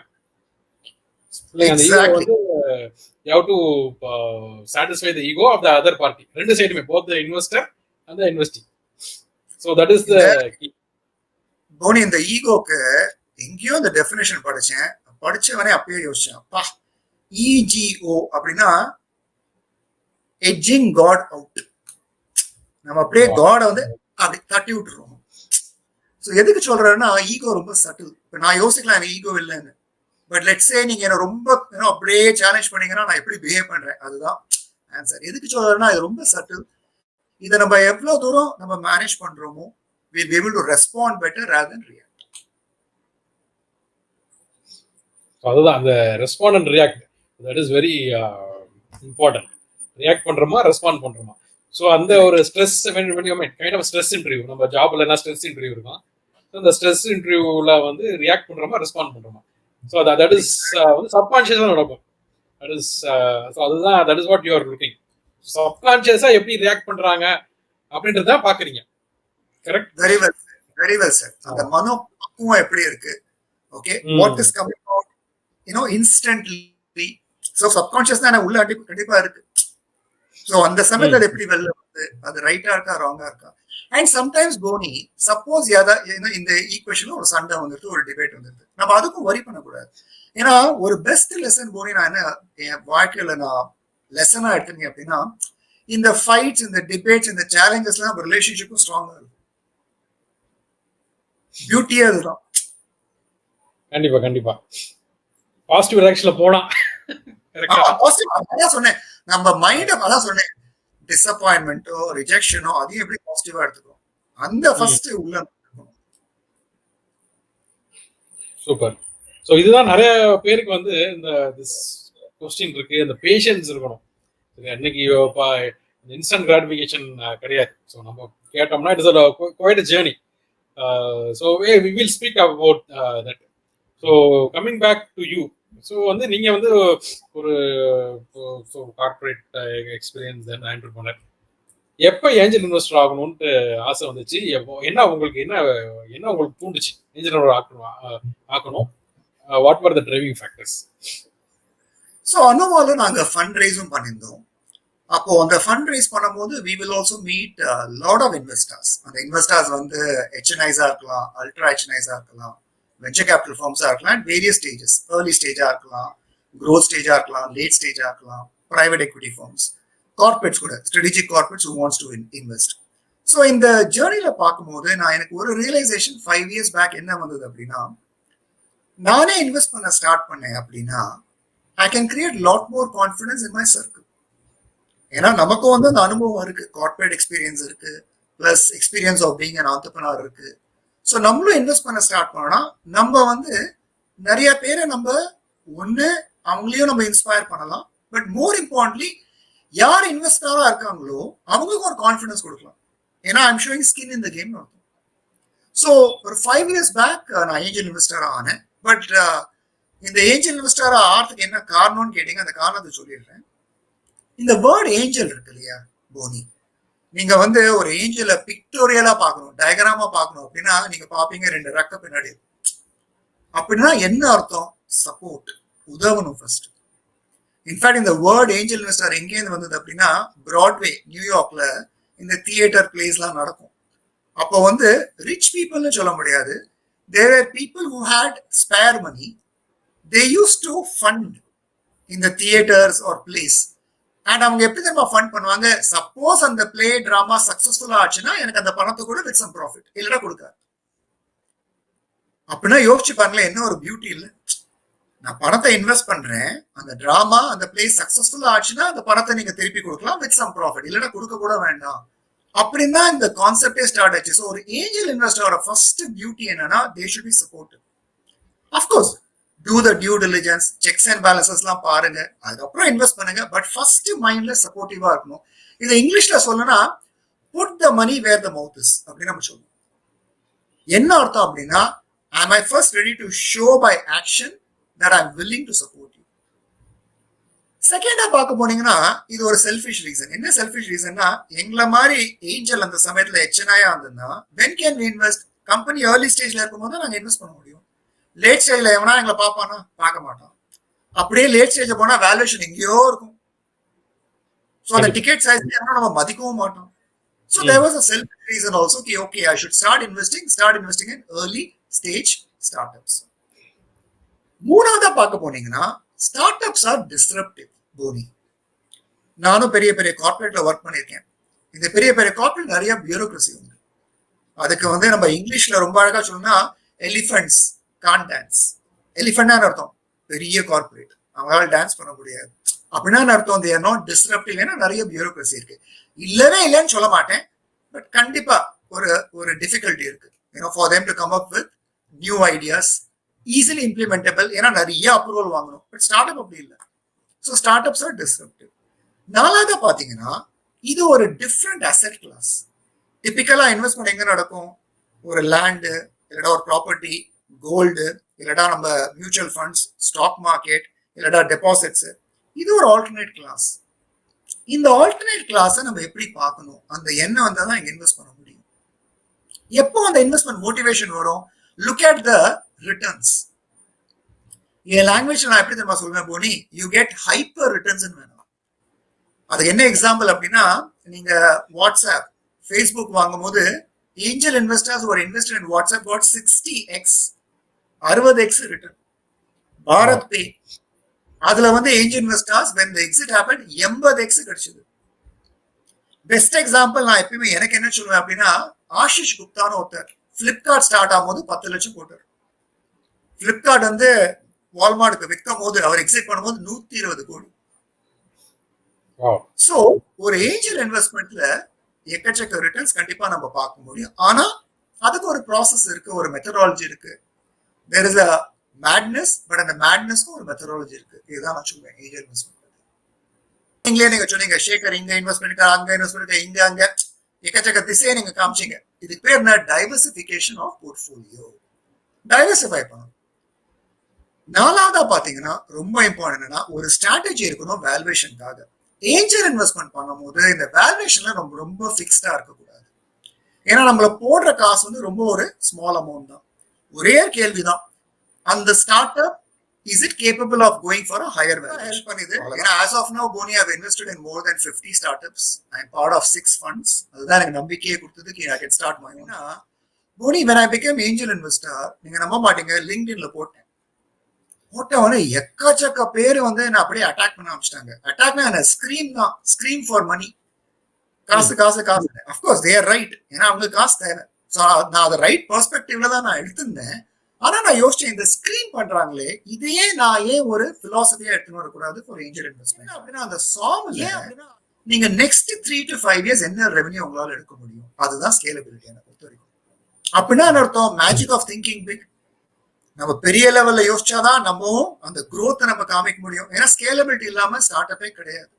அந்த ஈகோ வந்து you have to satisfy the ego of the other party, ரெண்டு சைடுமே, both the investor and the investee. So that is the key. Fani, இந்த ஈகோக்கு எங்கேயோ இந்த டெஃபினேஷன் படிச்சவனே அப்பயே யோசிச்சேன், அப்பா இஜிஓ அப்படின்னா எட்ஜிங் காட் அவுட். நம்ம அப்படியே காடை வந்து அப்படி தட்டி விட்டுருவோம். ஸோ எதுக்கு சொல்றேன்னா, ஈகோ ரொம்ப சட்டில். இப்போ நான் யோசிக்கலாம் எனக்கு ஈகோ இல்லைன்னு, பட் லெட்ஸ் சே நீங்க என்ன ரொம்ப அப்படியே சேலஞ்ச் பண்ணீங்கன்னா நான் எப்படி பிஹேவ் பண்றேன், அதுதான் ஆன்சர். எதுக்கு சொல்றேன்னா இது ரொம்ப சட்டில். இதை நம்ம எவ்வளவு தூரம் நம்ம மேனேஜ் பண்றோமோ we'll be able to respond better rather than react. அதுதான் அந்த respond and react, that is very important. React பண்றோமா ரெஸ்பாண்ட் பண்றோமா. ஸோ அந்த ஒரு stress kind of stress interview, நம்ம ஜாப்ல என்ன ஸ்ட்ரெஸ் இன்டர்வியூ இருக்கும், அந்த ஸ்ட்ரெஸ் இன்டர்வியூல வந்து ரியாக்ட் பண்றோமா ரெஸ்பாண்ட் பண்றோமா. ஸோ தட் இஸ் வந்து சப்கான்ஷியஸா நடக்கும். தட் இஸ் அதுதான், that is what you are looking. சப்கான்ஷியஸா எப்படி ரியாக்ட் பண்றாங்க அப்படின்றத பாக்குறீங்க. Correct? Very well, very well sir. அந்த மனோ பக்குவம் எப்படி இருக்கு, okay, what is coming out instantly. So subconscious தான் உள்ள கண்டிப்பா இருக்கு. ஸோ அந்த சமயத்தில் அது எப்படி வெளில வந்து அது ரைட்டா இருக்கா ராங்கா இருக்கா. அண்ட் சம்டைம்ஸ் போனி, சப்போஸ் இந்த ஈக்குவேஷன்ல ஒரு சண்டை வந்துட்டு, ஒரு டிபேட் வந்துட்டு, நம்ம அதுக்கும் வரி பண்ணக்கூடாது. ஏன்னா ஒரு பெஸ்ட் லெசன் போனி நான் என்ன என் வாழ்க்கையில நான் லெசனா எடுத்துங்க அப்படின்னா, இந்த ஃபைட்ஸ், இந்த டிபேட்ஸ், இந்த சேலஞ்சஸ் எல்லாம் ரிலேஷன்ஷிப்பும் ஸ்ட்ராங்கா இருக்கும். பியூட்டியே அதுதான். கண்டிப்பா கண்டிப்பா பாசிட்டிவ் ரியாக்ஷன்ல போனா அதான் சொன்னேன், நம்ம மைண்ட் அதான் சொன்னேன், டிசப்பாயின்மெண்டோ ரிஜெக்ஷனோ அதையும் எப்படி பாசிட்டிவா எடுத்துக்கணும், அந்த ஃபர்ஸ்ட் உள்ள. சூப்பர். ஸோ இதுதான் நிறைய பேருக்கு வந்து இந்த கொஸ்டின் இருக்கு, இந்த பேஷன்ஸ் இருக்கணும். இன்னைக்கு இன்ஸ்டன்ட் கிராட்டிஃபிகேஷன் கிடையாது. ஸோ நம்ம கேட்டோம்னா it's quite a journey. So we will speak about that. So coming back to you, so வந்து நீங்க வந்து ஒரு கார்பரேட் எக்ஸ்பீரியன்ஸ் தென் என்டர்பிரனர், எப்போ ஏஞ்சல் இன்வெஸ்டர் ஆகணும்னு ஆசை வந்துச்சு? என்ன உங்களுக்கு என்ன உங்களுக்கு தூண்டுச்சு ஏஞ்சல் ஆக்கணும்? What are the driving factors? So அனோவால நாங்க ஃபண்ட் ரைஸும் பண்ணியிருந்தோம். அப்போ அந்த ஃபண்ட் ரைஸ் பண்ணும்போது we will also meet a lot of investors. அந்த இன்வெஸ்டர்ஸ் வந்து HNIs இருக்கலாம், அல்ட்ரா HNIs இருக்கலாம், வெஞ்சர் கேபிட்டல் ஃபார்ம்ஸா இருக்கலாம், வேரியஸ் ஸ்டேஜஸ், ஏர்லி ஸ்டேஜா இருக்கலாம், க்ரோத் ஸ்டேஜா இருக்கலாம், லேட் ஸ்டேஜா இருக்கலாம், பிரைவேட் எக்விட்டி ஃபார்ம்ஸ், கார்பரேட்ஸ் கூட, strategic corporates who wants to invest. So இந்த ஜேர்னில பார்க்கும்போது நான் எனக்கு ஒரு ரியலைசேஷன் 5 years பேக் என்ன வந்தது அப்படின்னா, நானே இன்வெஸ்ட் பண்ண ஸ்டார்ட் பண்ணேன் அப்படின்னா I can create lot more confidence in my circle. ஏன்னா நமக்கும் வந்து அந்த அனுபவம் இருக்கு, கார்பரேட் எக்ஸ்பீரியன்ஸ் இருக்கு, plus experience of being an entrepreneur இருக்கு. ஸோ நம்மளும் இன்வெஸ்ட் பண்ண ஸ்டார்ட் பண்ணோம்னா நம்ம வந்து நிறைய பேரை நம்ம ஒன்று அவங்களையும் நம்ம இன்ஸ்பயர் பண்ணலாம். பட் மோர் இம்பார்ட்டன்ட்லி யார் இன்வெஸ்டரா இருக்காங்களோ அவங்களுக்கு ஒரு கான்ஃபிடன்ஸ் கொடுக்கலாம். ஏன்னா I'm showing skin in the game. So ஒரு 5 years பேக் நான் ஏஞ்சல் இன்வெஸ்டரா ஆனேன். பட் இந்த ஏஞ்சல் இன்வெஸ்டரா ஆகிறதுக்கு என்ன காரணம்னு கேட்டீங்க, அந்த காரணத்தை சொல்லிடுறேன். இந்த வேர்ட் ஏஞ்சல் இருக்கு இல்லையா போனி, நீங்க வந்து ஒரு ஏஞ்சலை பிக்டோரியலா பார்க்கணும், டயக்ராமா பார்க்கணும் அப்படின்னா நீங்க பாப்பீங்க 2 ரெக்க பின்னாடி. அப்படின்னா என்ன அர்த்தம்? சப்போர்ட், உதவணும் ஃபர்ஸ்ட். இன்ஃபேக்ட் இந்த வேர்ட் ஏஞ்சல் இன்வெஸ்டர் எங்கேருந்து வந்தது அப்படின்னா, பிராட்வே நியூயார்க்ல இந்த தியேட்டர் பிளேஸ்லாம் நடக்கும். அப்போ வந்து ரிச் பீப்புள்னு சொல்ல முடியாது, there are people who had spare money, they use to fund இந்த தியேட்டர்ஸ் ஆர் பிளேஸ். அண்ட் அவங்க எப்படி தெரியுமா ஃபண்ட் பண்ணுவாங்க? சப்போஸ் அந்த பிளே டிராமா சக்சஸ்ஃபுல்லா ஆச்சுன்னா எனக்கு அந்த பணத்தை கூட வித் சம் ப்ராஃபிட், இல்லைன்னா கொடுக்காது. அப்படின்னா யோசிச்சு பாருங்களேன், என்ன ஒரு பியூட்டி இல்லை? நான் பணத்தை இன்வெஸ்ட் பண்றேன், அந்த டிராமா அந்த பிளே சக்சஸ்ஃபுல்லா ஆச்சுன்னா அந்த பணத்தை நீங்க திருப்பி கொடுக்கலாம் வித் சம் ப்ராஃபிட், இல்லைன்னா கொடுக்க கூட வேண்டாம். அப்படின்னா இந்த கான்செப்டே ஸ்டார்ட் ஆச்சு. ஸோ ஒரு ஏஞ்சல் இன்வெஸ்டரோட ஃபர்ஸ்ட் பியூட்டி என்னன்னா, they should be supportive. Of course do the due diligence, checks and பேலன்சஸ்லாம் பாருங்க, அதுக்கப்புறம் இன்வெஸ்ட் பண்ணுங்க. பட் ஃபர்ஸ்ட் மைண்ட்ல சப்போர்ட்டிவா இருக்கணும். இதை இங்கிலீஷ்ல சொல்லணும்னா put the money where the mouth is அப்படின்னு நம்ம சொல்லுவோம். என்ன அர்த்தம் அப்படின்னா, am I first ready to show by action that I'm willing to support you. செகண்டா பார்க்க போனீங்கன்னா இது ஒரு செல்ஃபிஷ் ரீசன். என்ன செல்ஃபிஷ் ரீசன்னா, எங்களை மாதிரி ஏஞ்சல் அந்த சமயத்துல எச்சனாயா இருந்ததுன்னா when can we invest? Company early ஸ்டேஜ்ல இருக்கும்போது நாங்க இன்வெஸ்ட் பண்ண முடியும். லேட் ஸ்டேஜ்ல எவனா எங்களை பார்ப்பானா? பார்க்க மாட்டோம். அப்படியே லேட் ஸ்டேஜ் போனா வேல்யூஷன் எங்கேயோ இருக்கும். ஸோ அந்த டிக்கெட் சைஸ் நம்ம மதிக்கவும் மாட்டோம். So there was a selfish reason also. Okay, I should start investing in early stage start ups. மூணாவதா பார்க்க போனீங்கன்னா start ups are disruptive. Boni, நானும் பெரிய பெரிய கார்பரேட்ல ஒர்க் பண்ணியிருக்கேன். இந்த பெரிய பெரிய கார்பரேட் நிறைய பியூரோக்ரசி உண்டு. அதுக்கு வந்து நம்ம இங்கிலீஷ்ல ரொம்ப அழகா சொல்லணும்னா எலிஃபென்ட்ஸ் கான் டான்ஸ். எலிஃபென்ட்னா அர்த்தம் பெரிய கார்பரேட், அவங்களால டான்ஸ் பண்ண முடியாது. அப்படின்னா அர்த்தம் தேர் நாட் டிஸ்ரப்டிவ். ஏன்னா நிறைய பியூரோக்ரசி இருக்கு. இல்லவே இல்லைன்னு சொல்ல மாட்டேன், பட் கண்டிப்பா ஒரு டிஃபிகல்ட்டி இருக்கு. For them to come up with new ideas, easily implementable. ஏன்னா நிறைய அப்ரூவல் வாங்கணும். பட் ஸ்டார்ட் அப் அப்படி இல்லை. So start ups are disruptive. நாலாவது பாத்தீங்கன்னா இது ஒரு டிஃப்ரெண்ட் அசெட் கிளாஸ். டிபிக்கலா இன்வெஸ்ட்மெண்ட் எங்க நடக்கும்? ஒரு லேண்டு, இல்லடா ஒரு ப்ராப்பர்ட்டி, கோல்டு, இல்லடா நம்ம மியூச்சுவல் ஃபண்ட்ஸ், ஸ்டாக் மார்க்கெட், இல்லடா டெபாசிட்ஸ். இது ஒரு ஆல்டர்னேட் கிளாஸ். இந்த ஆல்டர்னேட் கிளாஸை நம்ம எப்படி பார்க்கணும்? அந்த எண்ணம் வந்தா தான் இங்க இன்வெஸ்ட் பண்ண முடியும். எப்போ அந்த இன்வெஸ்ட்மெண்ட் மோட்டிவேஷன் வரும்? Look at the returns. என் லாங்குவேஜ் நான் எப்படி தெரியுமா சொல்றேன் Boni, you get hyper returns வேணும். அதுக்கு என்ன எக்ஸாம்பிள் அப்படின்னா, நீங்க வாட்ஸ்அப், ஃபேஸ்புக் வாங்கும் போது ஏஞ்சல் இன்வெஸ்டர்ஸ் ஒரு investor in WhatsApp got 60x 60x return. Bharat Pe, அதுல வந்து angel investors when the exit happened 80x கிடைச்சது. பெஸ்ட் எக்ஸாம்பிள் நான் எப்பயுமே எனக்கு என்ன சொல்லுவேன் அப்படின்னா, ஆஷிஷ் குப்தான்னு ஒருத்தர் பிளிப்கார்ட் ஸ்டார்ட் ஆகும்போது 10 லட்சம் போட்டார். பிளிப்கார்ட் வந்து வால்மார்ட்டுக்கு விற்கும் போது அவர் எக்ஸிட் பண்ணும்போது 120 கோடி. சோ ஒரு ஏஞ்சல் இன்வெஸ்ட்மெண்ட்ல எக்கச்சக்க ரிட்டர்ன்ஸ் கண்டிப்பா நம்ம பார்க்க முடியும். ஆனா அதுக்கு ஒரு ப்ராசஸ் இருக்கு, ஒரு மெத்தடாலஜி இருக்கு. There is a madness, but அந்த மேட்னஸ்க்கு ஒரு மெத்தடாலஜி இருக்கு. இதுதான் நான் சொல்லுவேன் ஏஞ்சல் இன்வெஸ்ட்மெண்ட். நீங்களே நீங்க சொன்னீங்க ஷேகர் இங்க இன்வெஸ்ட் பண்ணிட்டு, அங்க இன்வெஸ்ட் பண்ணிட்டு, இங்க அங்க எக்கச்சக்க திசையை நீங்க காமிச்சீங்க. இதுக்கு பேர் என்ன? Diversification of portfolio. டைவர்சிஃபை பண்ணணும். நாலாவதா பாத்தீங்கன்னா ரொம்ப இம்பார்ட்டன்ட் என்னன்னா, ஒரு ஸ்ட்ராட்டஜி இருக்கணும் வேல்யூவேஷனுக்காக. ஏஞ்சல் இன்வெஸ்ட்மெண்ட் பண்ணும்போது இந்த வேல்யூவேஷன்ல ரொம்ப ரொம்ப ஃபிக்ஸ்டா இருக்கக்கூடாது. ஏன்னா நம்மள போடுற காசு வந்து ரொம்ப ஒரு ஸ்மால் அமௌண்ட் தான். ஒரே கேள்விதான், அந்த start up is it capable of going for a higher valuation? As of now, Boni, I have invested in more than 50 startups. I am part of 6 funds. அதுதான் எனக்கு நம்பிக்கையே கொடுத்ததுக்கு I can start my own. Boni, when I became angel investor, நீங்க நம்ப மாட்டீங்க, லிங்க்டின்ல போட்டவனே எக்கச்சக்க பேர் வந்து என்ன அப்படியே அட்டாக் பண்ண ஆரம்பிச்சிட்டாங்க. அட்டாக்னா என்ன? ஸ்கிரீம் தான், ஸ்கிரீம் ஃபார் மணி. காசு காசு காசு. அஃப்கோர்ஸ் தே ஆர் ரைட், ஏன்னா அவங்களுக்கு காசு தேவை. ஸோ நான் அதை ரைட் பெர்ஸ்பெக்டிவ்ல தான் நான் எடுத்திருந்தேன். ஆனா நான் யோசிச்சேன், இந்த ஸ்கிரீன் பண்றாங்களே இதையே நான் ஏன் ஒரு பிலாசபியா எடுத்துன்னு வரக்கூடாது ஃபார் ஏஞ்சல் இன்வெஸ்ட்மெண்ட் அப்படின்னா, அந்த சாம்ல நீங்க நெக்ஸ்ட் 3 to 5 years என்ன ரெவன்யூ உங்களால எடுக்க முடியும், அதுதான் ஸ்கேலபிலிட்டி எனக்கு பொறுத்த வரைக்கும். அப்படின்னா அர்த்தம் மேஜிக் ஆஃப் திங்கிங் பிக். நம்ம பெரிய லெவல்ல யோசிச்சாதான் நம்ம அந்த growth நம்ம காமிக்க முடியும். ஏன்னா ஸ்கேலபிலிட்டி இல்லாம ஸ்டார்ட் அப்பே கிடையாது.